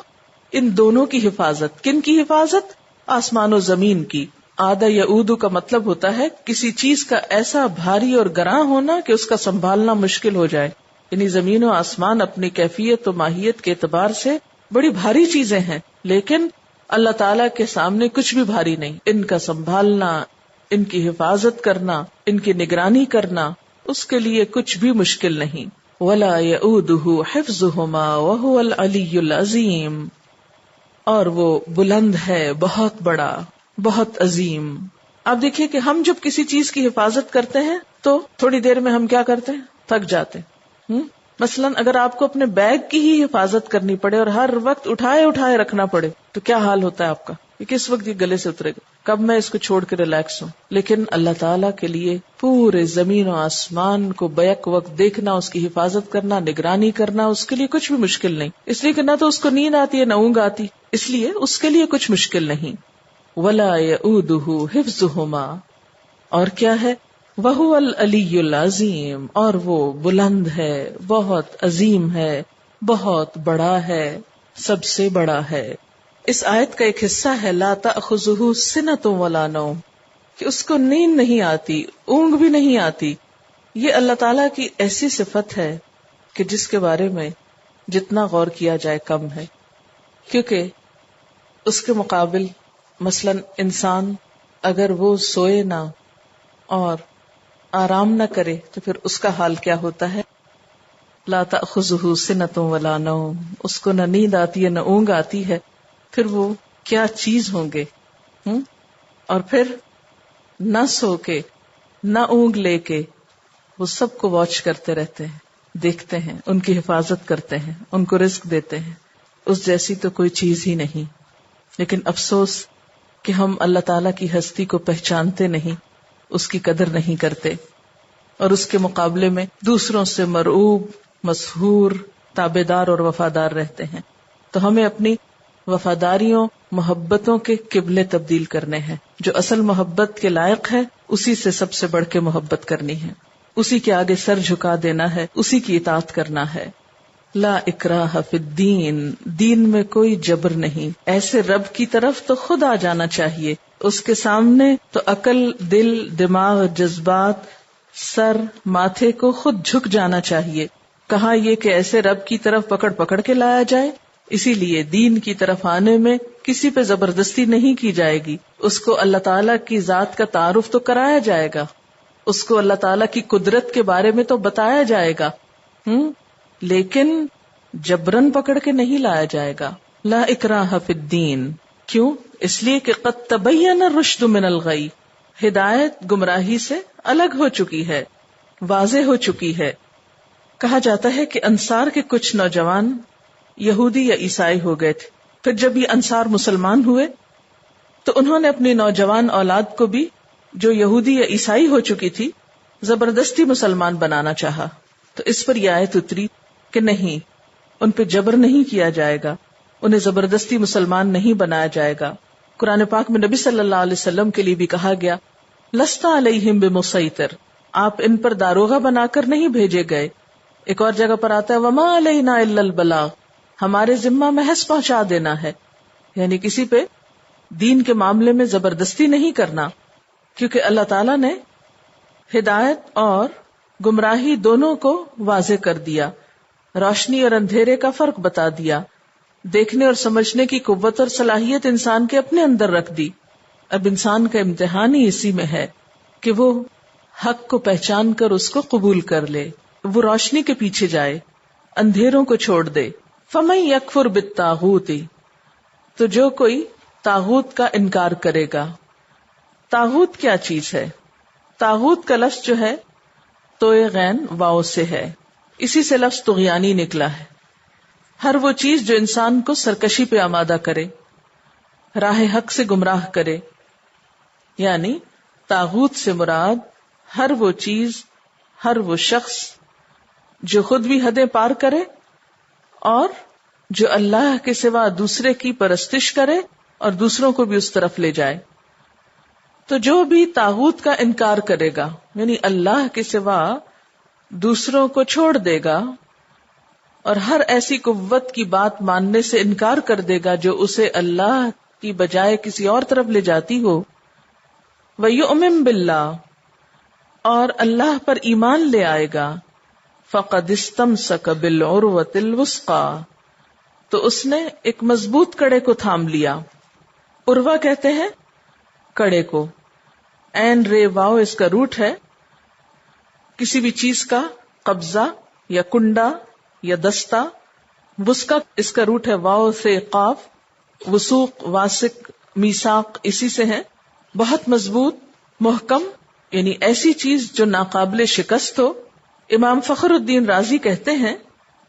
ان دونوں کی حفاظت. کن کی حفاظت؟ آسمان و زمین کی. آدھا یعود کا مطلب ہوتا ہے کسی چیز کا ایسا بھاری اور گراں ہونا کہ اس کا سنبھالنا مشکل ہو جائے. یعنی زمین و آسمان اپنی کیفیت و ماہیت کے اعتبار سے بڑی بھاری چیزیں ہیں، لیکن اللہ تعالیٰ کے سامنے کچھ بھی بھاری نہیں. ان کا سنبھالنا، ان کی حفاظت کرنا، ان کی نگرانی کرنا، اس کے لیے کچھ بھی مشکل نہیں. ولا یؤودہ حفظہما وہو العلی العظیم، اور وہ بلند ہے، بہت بڑا، بہت عظیم. آپ دیکھیے کہ ہم جب کسی چیز کی حفاظت کرتے ہیں تو تھوڑی دیر میں ہم کیا کرتے ہیں؟ تھک جاتے ہیں. مثلا اگر آپ کو اپنے بیگ کی ہی حفاظت کرنی پڑے اور ہر وقت اٹھائے رکھنا پڑے تو کیا حال ہوتا ہے آپ کا کہ کس وقت یہ گلے سے اترے گا، کب میں اس کو چھوڑ کے ریلیکس ہوں. لیکن اللہ تعالیٰ کے لیے پورے زمین و آسمان کو بیک وقت دیکھنا، اس کی حفاظت کرنا، نگرانی کرنا، اس کے لیے کچھ بھی مشکل نہیں. اس لیے کہ نہ تو اس کو نیند آتی ہے نہ اونگ آتی، اس لیے اس کے لیے کچھ مشکل نہیں. ولا یؤودہ حفظہما، اور کیا ہے؟ وہو العلی العظیم، اور وہ بلند ہے، بہت عظیم ہے، بہت بڑا ہے، سب سے بڑا ہے. اس آیت کا ایک حصہ ہے لا تأخذہ سنۃ ولا نوم، کہ اس کو نیند نہیں آتی، اونگ بھی نہیں آتی. یہ اللہ تعالیٰ کی ایسی صفت ہے کہ جس کے بارے میں جتنا غور کیا جائے کم ہے، کیونکہ اس کے مقابل مثلا انسان اگر وہ سوئے نہ اور آرام نہ کرے تو پھر اس کا حال کیا ہوتا ہے؟ لا تأخذہ سنۃ ولا نوم، اس کو نہ نیند آتی ہے نہ اونگ آتی ہے، پھر وہ کیا چیز ہوں گے؟ اور پھر نہ سو کے نہ اونگ لے کے وہ سب کو واچ کرتے رہتے ہیں، دیکھتے ہیں، ان کی حفاظت کرتے ہیں، ان کو رزق دیتے ہیں. اس جیسی تو کوئی چیز ہی نہیں. لیکن افسوس کہ ہم اللہ تعالیٰ کی ہستی کو پہچانتے نہیں، اس کی قدر نہیں کرتے، اور اس کے مقابلے میں دوسروں سے مرعوب، مسحور، تابعدار اور وفادار رہتے ہیں. تو ہمیں اپنی وفاداریوں، محبتوں کے قبلے تبدیل کرنے ہیں. جو اصل محبت کے لائق ہے اسی سے سب سے بڑھ کے محبت کرنی ہے، اسی کے آگے سر جھکا دینا ہے، اسی کی اطاعت کرنا ہے. لا اکراہ فی الدین، دین میں کوئی جبر نہیں. ایسے رب کی طرف تو خود آ جانا چاہیے، اس کے سامنے تو عقل، دل، دماغ، جذبات، سر، ماتھے کو خود جھک جانا چاہیے. کہاں یہ کہ ایسے رب کی طرف پکڑ پکڑ کے لایا جائے. اسی لیے دین کی طرف آنے میں کسی پہ زبردستی نہیں کی جائے گی. اس کو اللہ تعالیٰ کی ذات کا تعارف تو کرایا جائے گا، اس کو اللہ تعالیٰ کی قدرت کے بارے میں تو بتایا جائے گا، لیکن جبرن پکڑ کے نہیں لایا جائے گا. لا اکراہ فی الدین. کیوں؟ اس لیے کہ قد تبین الرشد من الغی، ہدایت گمراہی سے الگ ہو چکی ہے، واضح ہو چکی ہے. کہا جاتا ہے کہ انصار کے کچھ نوجوان یہودی یا عیسائی ہو گئے تھے. پھر جب یہ انصار مسلمان ہوئے تو انہوں نے اپنی نوجوان اولاد کو بھی جو یہودی یا عیسائی ہو چکی تھی زبردستی مسلمان بنانا چاہا. تو اس پر یہ آیت اتری کہ نہیں، ان پہ جبر نہیں کیا جائے گا، انہیں زبردستی مسلمان نہیں بنایا جائے گا. قرآن پاک میں نبی صلی اللہ علیہ وسلم کے لیے بھی کہا گیا لست علیہم بمسیطر، آپ ان پر داروغہ بنا کر نہیں بھیجے گئے. ایک اور جگہ پر آتا ہے وما علینا الا البلاغ، ہمارے ذمہ محض پہنچا دینا ہے. یعنی کسی پہ دین کے معاملے میں زبردستی نہیں کرنا، کیونکہ اللہ تعالیٰ نے ہدایت اور گمراہی دونوں کو واضح کر دیا، روشنی اور اندھیرے کا فرق بتا دیا، دیکھنے اور سمجھنے کی قوت اور صلاحیت انسان کے اپنے اندر رکھ دی. اب انسان کا امتحان ہی اسی میں ہے کہ وہ حق کو پہچان کر اس کو قبول کر لے، وہ روشنی کے پیچھے جائے، اندھیروں کو چھوڑ دے. فَمَن يَكْفُرْ بِالطَّاغُوتِ، تو جو کوئی طاغوت کا انکار کرے گا. طاغوت کیا چیز ہے؟ طاغوت کا لفظ جو ہے توئے غین واؤ سے ہے، اسی سے لفظ طغیانی نکلا ہے. ہر وہ چیز جو انسان کو سرکشی پہ آمادہ کرے، راہ حق سے گمراہ کرے. یعنی طاغوت سے مراد ہر وہ چیز، ہر وہ شخص جو خود بھی حدیں پار کرے اور جو اللہ کے سوا دوسرے کی پرستش کرے اور دوسروں کو بھی اس طرف لے جائے. تو جو بھی طاغوت کا انکار کرے گا، یعنی اللہ کے سوا دوسروں کو چھوڑ دے گا اور ہر ایسی قوت کی بات ماننے سے انکار کر دے گا جو اسے اللہ کی بجائے کسی اور طرف لے جاتی ہو، وَيُؤْمِن بِاللَّهِ، اور اللہ پر ایمان لے آئے گا، فَقَدِ اسْتَمْسَكَ بِالْعُرْوَةِ الْوُثْقَىٰ، تو اس نے ایک مضبوط کڑے کو تھام لیا. عروہ کہتے ہیں کڑے کو. عین رے واو اس کا روٹ ہے. کسی بھی چیز کا قبضہ یا کنڈا یا دستہ. وثقہ اس کا روٹ ہے واو سے قاف. وثوق، واثق، میثاق اسی سے ہے. بہت مضبوط، محکم، یعنی ایسی چیز جو ناقابل شکست ہو. امام فخر الدین رازی کہتے ہیں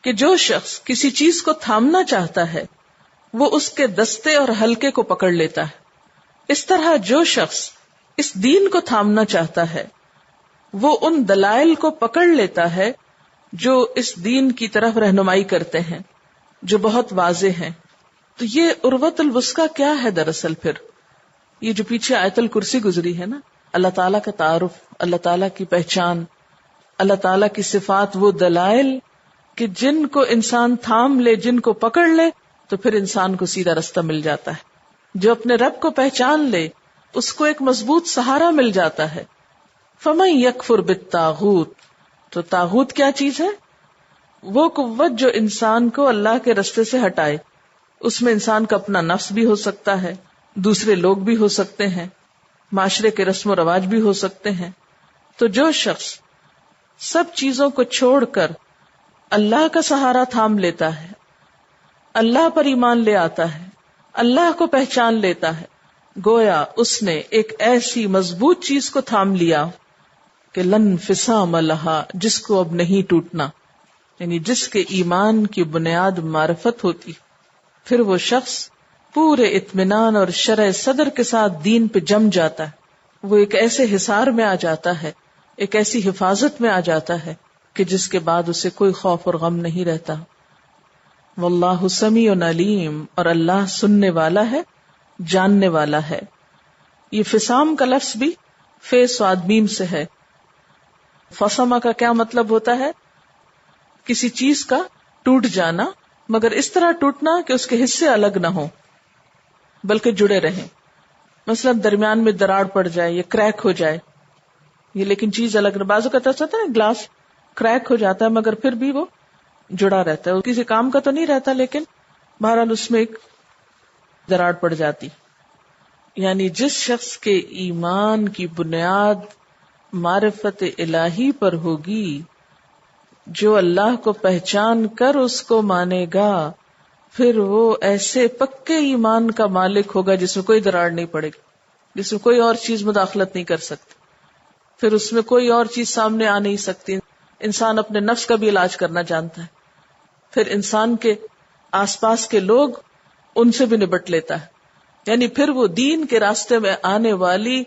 کہ جو شخص کسی چیز کو تھامنا چاہتا ہے وہ اس کے دستے اور حلقے کو پکڑ لیتا ہے. اس طرح جو شخص اس دین کو تھامنا چاہتا ہے وہ ان دلائل کو پکڑ لیتا ہے جو اس دین کی طرف رہنمائی کرتے ہیں، جو بہت واضح ہیں. تو یہ عروۃ الوثقیٰ کیا ہے دراصل؟ پھر یہ جو پیچھے آیت الکرسی گزری ہے نا، اللہ تعالیٰ کا تعارف، اللہ تعالیٰ کی پہچان، اللہ تعالیٰ کی صفات، وہ دلائل کہ جن کو انسان تھام لے، جن کو پکڑ لے تو پھر انسان کو سیدھا رستہ مل جاتا ہے. جو اپنے رب کو پہچان لے اس کو ایک مضبوط سہارا مل جاتا ہے. فَمَن يَكْفُرْ بِالطَّاغُوتِ، تو طاغوت کیا چیز ہے؟ وہ قوت جو انسان کو اللہ کے رستے سے ہٹائے. اس میں انسان کا اپنا نفس بھی ہو سکتا ہے، دوسرے لوگ بھی ہو سکتے ہیں، معاشرے کے رسم و رواج بھی ہو سکتے ہیں. تو جو شخص سب چیزوں کو چھوڑ کر اللہ کا سہارا تھام لیتا ہے، اللہ پر ایمان لے آتا ہے، اللہ کو پہچان لیتا ہے، گویا اس نے ایک ایسی مضبوط چیز کو تھام لیا کہ لن فسام لہا، جس کو اب نہیں ٹوٹنا. یعنی جس کے ایمان کی بنیاد معرفت ہوتی، پھر وہ شخص پورے اطمینان اور شرح صدر کے ساتھ دین پہ جم جاتا ہے. وہ ایک ایسے حصار میں آ جاتا ہے، ایک ایسی حفاظت میں آ جاتا ہے کہ جس کے بعد اسے کوئی خوف اور غم نہیں رہتا. واللہ سمیع علیم، اور اللہ سننے والا ہے، جاننے والا ہے. یہ فسام کا لفظ بھی فے صاد میم سے ہے. فسما کا کیا مطلب ہوتا ہے؟ کسی چیز کا ٹوٹ جانا، مگر اس طرح ٹوٹنا کہ اس کے حصے الگ نہ ہوں بلکہ جڑے رہیں. مثلا درمیان میں دراڑ پڑ جائے یا کریک ہو جائے، یہ لیکن چیز الگ نہ. بازو کا ہوتا ہے گلاس کریک ہو جاتا ہے مگر پھر بھی وہ جڑا رہتا ہے، وہ کسی کام کا تو نہیں رہتا لیکن بہرحال اس میں ایک دراڑ پڑ جاتی. یعنی جس شخص کے ایمان کی بنیاد معرفت الہی پر ہوگی، جو اللہ کو پہچان کر اس کو مانے گا، پھر وہ ایسے پکے ایمان کا مالک ہوگا جس میں کوئی دراڑ نہیں پڑے گی، جس میں کوئی اور چیز مداخلت نہیں کر سکتی، پھر اس میں کوئی اور چیز سامنے آ نہیں سکتی. انسان اپنے نفس کا بھی علاج کرنا جانتا ہے، پھر انسان کے آس پاس کے لوگ ان سے بھی نبٹ لیتا ہے. یعنی پھر وہ دین کے راستے میں آنے والی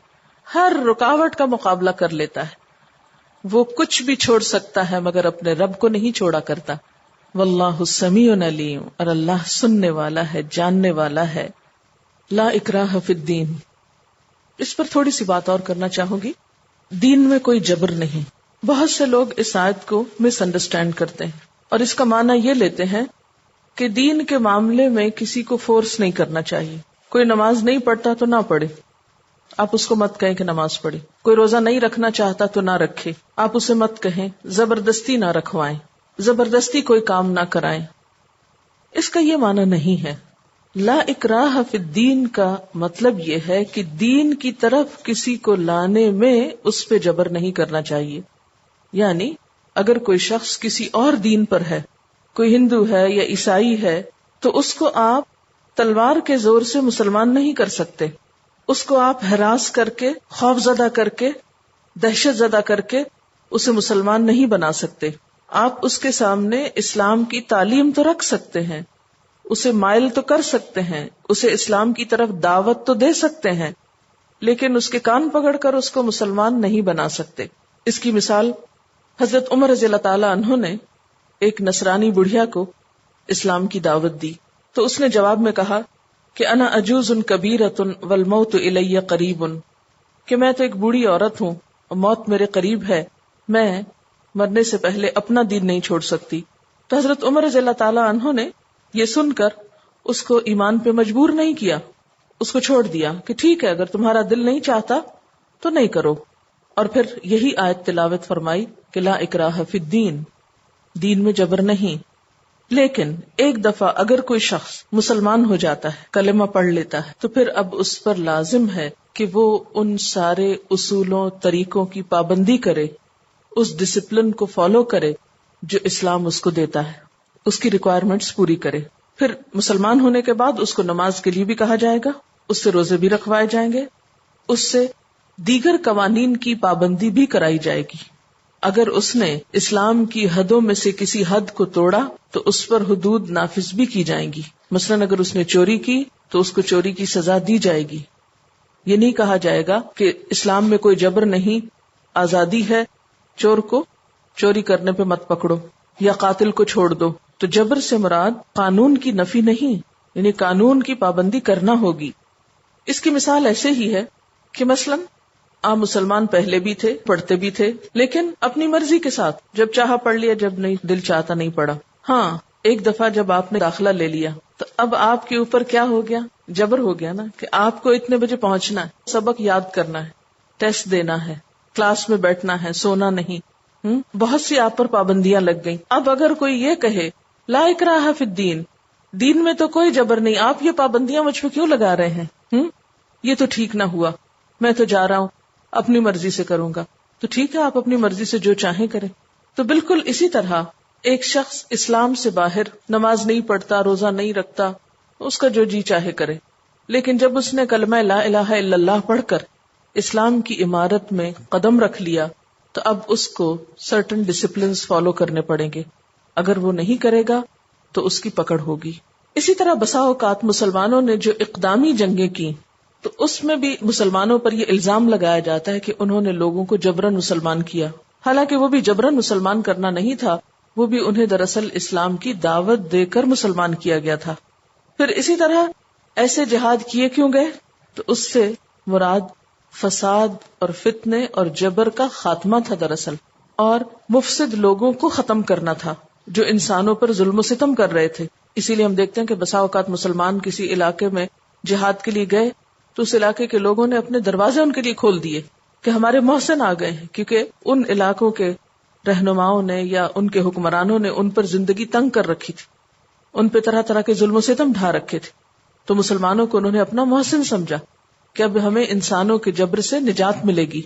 ہر رکاوٹ کا مقابلہ کر لیتا ہے. وہ کچھ بھی چھوڑ سکتا ہے مگر اپنے رب کو نہیں چھوڑا کرتا. واللہ سمیع علیم، اور اللہ سننے والا ہے، جاننے والا ہے. لا اکراہ فی الدین، اس پر تھوڑی سی بات اور کرنا چاہوں گی. دین میں کوئی جبر نہیں. بہت سے لوگ اس آیت کو مس انڈرسٹینڈ کرتے ہیں اور اس کا معنی یہ لیتے ہیں کہ دین کے معاملے میں کسی کو فورس نہیں کرنا چاہیے. کوئی نماز نہیں پڑھتا تو نہ پڑھے، آپ اس کو مت کہیں کہ نماز پڑھے. کوئی روزہ نہیں رکھنا چاہتا تو نہ رکھے، آپ اسے مت کہیں. زبردستی نہ رکھوائیں، زبردستی کوئی کام نہ کرائیں. اس کا یہ معنی نہیں ہے. لا اکراہ فی الدین کا مطلب یہ ہے کہ دین کی طرف کسی کو لانے میں اس پہ جبر نہیں کرنا چاہیے. یعنی اگر کوئی شخص کسی اور دین پر ہے، کوئی ہندو ہے یا عیسائی ہے، تو اس کو آپ تلوار کے زور سے مسلمان نہیں کر سکتے. اس کو آپ ہراس کر کے، خوف زدہ کر کے، دہشت زدہ کر کے اسے مسلمان نہیں بنا سکتے. آپ اس کے سامنے اسلام کی تعلیم تو رکھ سکتے ہیں، اسے مائل تو کر سکتے ہیں، اسے اسلام کی طرف دعوت تو دے سکتے ہیں، لیکن اس کے کان پکڑ کر اس کو مسلمان نہیں بنا سکتے. اس کی مثال حضرت عمر رضی اللہ تعالی عنہ نے ایک نصرانی بڑھیا کو اسلام کی دعوت دی تو اس نے جواب میں کہا کہ انا عجوز کبیرۃ والموت الی قریب، کہ میں تو ایک بوڑھی عورت ہوں اور موت میرے قریب ہے، میں مرنے سے پہلے اپنا دین نہیں چھوڑ سکتی. تو حضرت عمر رضی اللہ تعالی عنہ نے یہ سن کر اس کو ایمان پہ مجبور نہیں کیا، اس کو چھوڑ دیا کہ ٹھیک ہے اگر تمہارا دل نہیں چاہتا تو نہیں کرو. اور پھر یہی آیت تلاوت فرمائی کہ لا اکراہ فی الدین، دین میں جبر نہیں. لیکن ایک دفعہ اگر کوئی شخص مسلمان ہو جاتا ہے، کلمہ پڑھ لیتا ہے، تو پھر اب اس پر لازم ہے کہ وہ ان سارے اصولوں طریقوں کی پابندی کرے، اس ڈسپلن کو فالو کرے جو اسلام اس کو دیتا ہے، اس کی ریکوائرمنٹس پوری کرے. پھر مسلمان ہونے کے بعد اس کو نماز کے لیے بھی کہا جائے گا، اس سے روزے بھی رکھوائے جائیں گے، اس سے دیگر قوانین کی پابندی بھی کرائی جائے گی. اگر اس نے اسلام کی حدوں میں سے کسی حد کو توڑا تو اس پر حدود نافذ بھی کی جائیں گی. مثلا اگر اس نے چوری کی تو اس کو چوری کی سزا دی جائے گی. یہ نہیں کہا جائے گا کہ اسلام میں کوئی جبر نہیں، آزادی ہے، چور کو چوری کرنے پہ مت پکڑو یا قاتل کو چھوڑ دو. تو جبر سے مراد قانون کی نفی نہیں، یعنی قانون کی پابندی کرنا ہوگی. اس کی مثال ایسے ہی ہے کہ مثلا آپ مسلمان پہلے بھی تھے، پڑھتے بھی تھے، لیکن اپنی مرضی کے ساتھ جب چاہا پڑھ لیا، جب نہیں دل چاہتا نہیں پڑھا. ہاں ایک دفعہ جب آپ نے داخلہ لے لیا تو اب آپ کے اوپر کیا ہو گیا؟ جبر ہو گیا نا، کہ آپ کو اتنے بجے پہنچنا ہے، سبق یاد کرنا ہے، ٹیسٹ دینا ہے، کلاس میں بیٹھنا ہے، سونا نہیں. بہت سی آپ پر پابندیاں لگ گئیں. اب اگر کوئی یہ کہے لا اکراہ فی الدین، دین میں تو کوئی جبر نہیں، آپ یہ پابندیاں مجھ پہ کیوں لگا رہے ہیں؟ یہ تو ٹھیک نہ ہوا، میں تو جا رہا ہوں اپنی مرضی سے کروں گا. تو ٹھیک ہے، آپ اپنی مرضی سے جو چاہیں کریں. تو بالکل اسی طرح ایک شخص اسلام سے باہر نماز نہیں پڑھتا، روزہ نہیں رکھتا، اس کا جو جی چاہے کرے، لیکن جب اس نے کلمہ لا الہ الا اللہ پڑھ کر اسلام کی عمارت میں قدم رکھ لیا تو اب اس کو سرٹن ڈسپلنز فالو کرنے پڑیں گے. اگر وہ نہیں کرے گا تو اس کی پکڑ ہوگی. اسی طرح بسا اوقات مسلمانوں نے جو اقدامی جنگیں کی تو اس میں بھی مسلمانوں پر یہ الزام لگایا جاتا ہے کہ انہوں نے لوگوں کو جبرن مسلمان کیا، حالانکہ وہ بھی جبرن مسلمان کرنا نہیں تھا، وہ بھی انہیں دراصل اسلام کی دعوت دے کر مسلمان کیا گیا تھا. پھر اسی طرح ایسے جہاد کیے کیوں گئے؟ تو اس سے مراد فساد اور فتنے اور جبر کا خاتمہ تھا دراصل، اور مفسد لوگوں کو ختم کرنا تھا جو انسانوں پر ظلم و ستم کر رہے تھے. اسی لیے ہم دیکھتے ہیں کہ بسا اوقات مسلمان کسی علاقے میں جہاد کے لیے گئے تو اس علاقے کے لوگوں نے اپنے دروازے ان کے لیے کھول دیے کہ ہمارے محسن آ گئے ہیں، کیونکہ ان علاقوں کے رہنماؤں نے یا ان کے حکمرانوں نے ان پر زندگی تنگ کر رکھی تھی، ان پہ طرح طرح کے ظلم و ستم ڈھا رکھے تھے. تو مسلمانوں کو انہوں نے اپنا محسن سمجھا کہ اب ہمیں انسانوں کے جبر سے نجات ملے گی.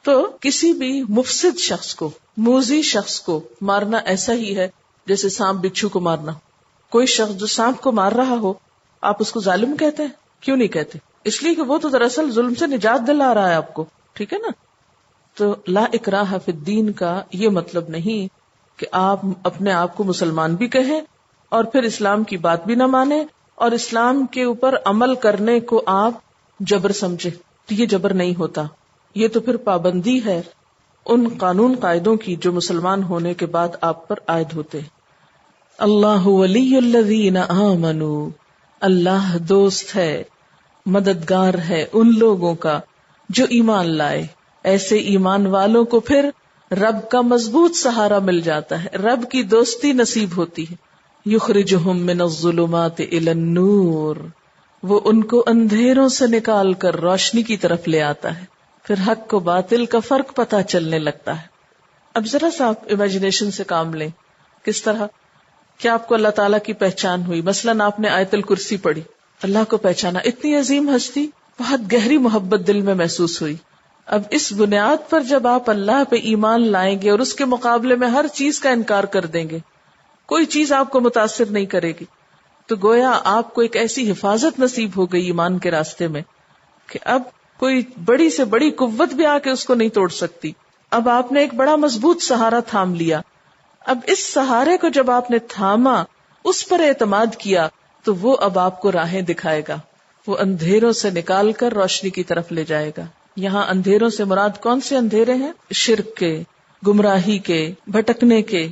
تو کسی بھی مفسد شخص کو، موذی شخص کو مارنا ایسا ہی ہے جیسے سانپ بچھو کو مارنا. کوئی شخص جو سانپ کو مار رہا ہو، آپ اس کو ظالم کہتے ہیں؟ کیوں نہیں کہتے؟ اس لیے کہ وہ تو دراصل ظلم سے نجات دلا رہا ہے آپ کو. ٹھیک ہے نا؟ تو لا اکراہ فی الدین کا یہ مطلب نہیں کہ آپ اپنے آپ کو مسلمان بھی کہیں اور پھر اسلام کی بات بھی نہ مانیں اور اسلام کے اوپر عمل کرنے کو آپ جبر سمجھے. تو یہ جبر نہیں ہوتا، یہ تو پھر پابندی ہے ان قانون قاعدوں کی جو مسلمان ہونے کے بعد آپ پر عائد ہوتے. اللہ ولی الذین آمنوا، اللہ دوست ہے، مددگار ہے ان لوگوں کا جو ایمان لائے. ایسے ایمان والوں کو پھر رب کا مضبوط سہارا مل جاتا ہے، رب کی دوستی نصیب ہوتی ہے. یخرجہم من الظلمات الی النور، وہ ان کو اندھیروں سے نکال کر روشنی کی طرف لے آتا ہے. پھر حق کو باطل کا فرق پتہ چلنے لگتا ہے. اب ذرا سا آپ امیجنیشن سے کام لیں. کس طرح؟ کیا آپ کو اللہ تعالیٰ کی پہچان ہوئی؟ مثلاً آپ نے آیت الکرسی پڑھی، اللہ کو پہچانا، اتنی عظیم ہستی، بہت گہری محبت دل میں محسوس ہوئی. اب اس بنیاد پر جب آپ اللہ پہ ایمان لائیں گے اور اس کے مقابلے میں ہر چیز کا انکار کر دیں گے، کوئی چیز آپ کو متاثر نہیں کرے گی، تو گویا آپ کو ایک ایسی حفاظت نصیب ہو گئی ایمان کے راستے میں کہ اب کوئی بڑی سے بڑی قوت بھی آ کے اس کو نہیں توڑ سکتی. اب آپ نے ایک بڑا مضبوط سہارا تھام لیا. اب اس سہارے کو جب آپ نے تھاما، اس پر اعتماد کیا، تو وہ اب آپ کو راہیں دکھائے گا، وہ اندھیروں سے نکال کر روشنی کی طرف لے جائے گا. یہاں اندھیروں سے مراد کون سے اندھیرے ہیں؟ شرک کے، گمراہی کے، بھٹکنے کے.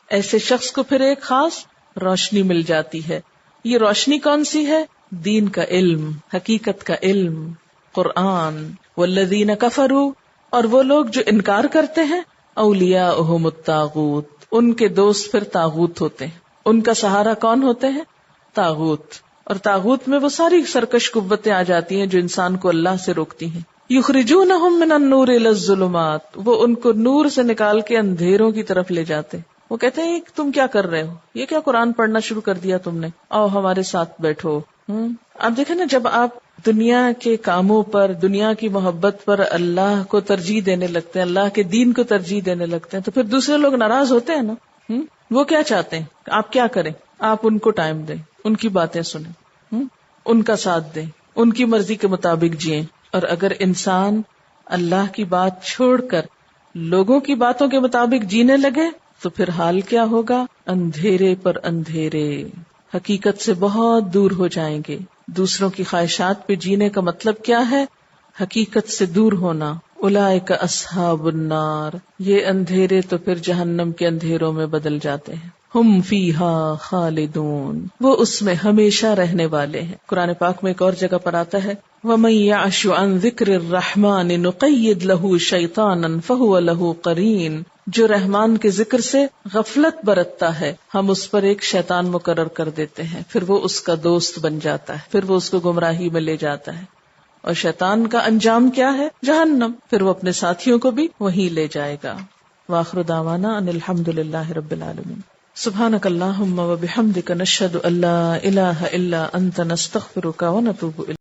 ایسے شخص کو پھر ایک خاص روشنی مل جاتی ہے. یہ روشنی کون سی ہے؟ دین کا علم، حقیقت کا علم، قرآن. والذین کفروا، اور وہ لوگ جو انکار کرتے ہیں، اولیاءہم الطاغوت، ان کے دوست پھر طاغوت ہوتے ہیں. ان کا سہارا کون ہوتے ہیں؟ طاغوت. اور طاغوت میں وہ ساری سرکش قوتیں آ جاتی ہیں جو انسان کو اللہ سے روکتی ہیں. یخرجونہم من النور الی الظلمات، وہ ان کو نور سے نکال کے اندھیروں کی طرف لے جاتے. وہ کہتے ہیں تم کیا کر رہے ہو؟ یہ کیا قرآن پڑھنا شروع کر دیا تم نے؟ آؤ ہمارے ساتھ بیٹھو. آپ دیکھیں نا، جب آپ دنیا کے کاموں پر، دنیا کی محبت پر اللہ کو ترجیح دینے لگتے ہیں، اللہ کے دین کو ترجیح دینے لگتے ہیں، تو پھر دوسرے لوگ ناراض ہوتے ہیں نا. وہ کیا چاہتے ہیں؟ آپ کیا کریں؟ آپ ان کو ٹائم دیں، ان کی باتیں سنیں، ان کا ساتھ دیں، ان کی مرضی کے مطابق جئیں. اور اگر انسان اللہ کی بات چھوڑ کر لوگوں کی باتوں کے مطابق جینے لگے تو پھر حال کیا ہوگا؟ اندھیرے پر اندھیرے، حقیقت سے بہت دور ہو جائیں گے. دوسروں کی خواہشات پہ جینے کا مطلب کیا ہے؟ حقیقت سے دور ہونا. اولئک اصحاب النار، یہ اندھیرے تو پھر جہنم کے اندھیروں میں بدل جاتے ہیں. ہم فیہا خالدون، وہ اس میں ہمیشہ رہنے والے ہیں. قرآن پاک میں ایک اور جگہ پر آتا ہے وَمَن يَعْشُ عَن ذِكْرِ الرَّحْمَنِ نُقَيِّدْ لَهُ شَيْطَانًا فَهُوَ لَهُ قَرِينٌ، جو رحمان کے ذکر سے غفلت برتتا ہے ہم اس پر ایک شیطان مقرر کر دیتے ہیں، پھر وہ اس کا دوست بن جاتا ہے، پھر وہ اس کو گمراہی میں لے جاتا ہے. اور شیطان کا انجام کیا ہے؟ جہنم. پھر وہ اپنے ساتھیوں کو بھی وہیں لے جائے گا. وآخر دعوانا ان الحمد للہ رب العالمین. سبحانک اللہم وبحمدک نشہد ان لا الہ الا انت نستغفرک ونتوب الیک.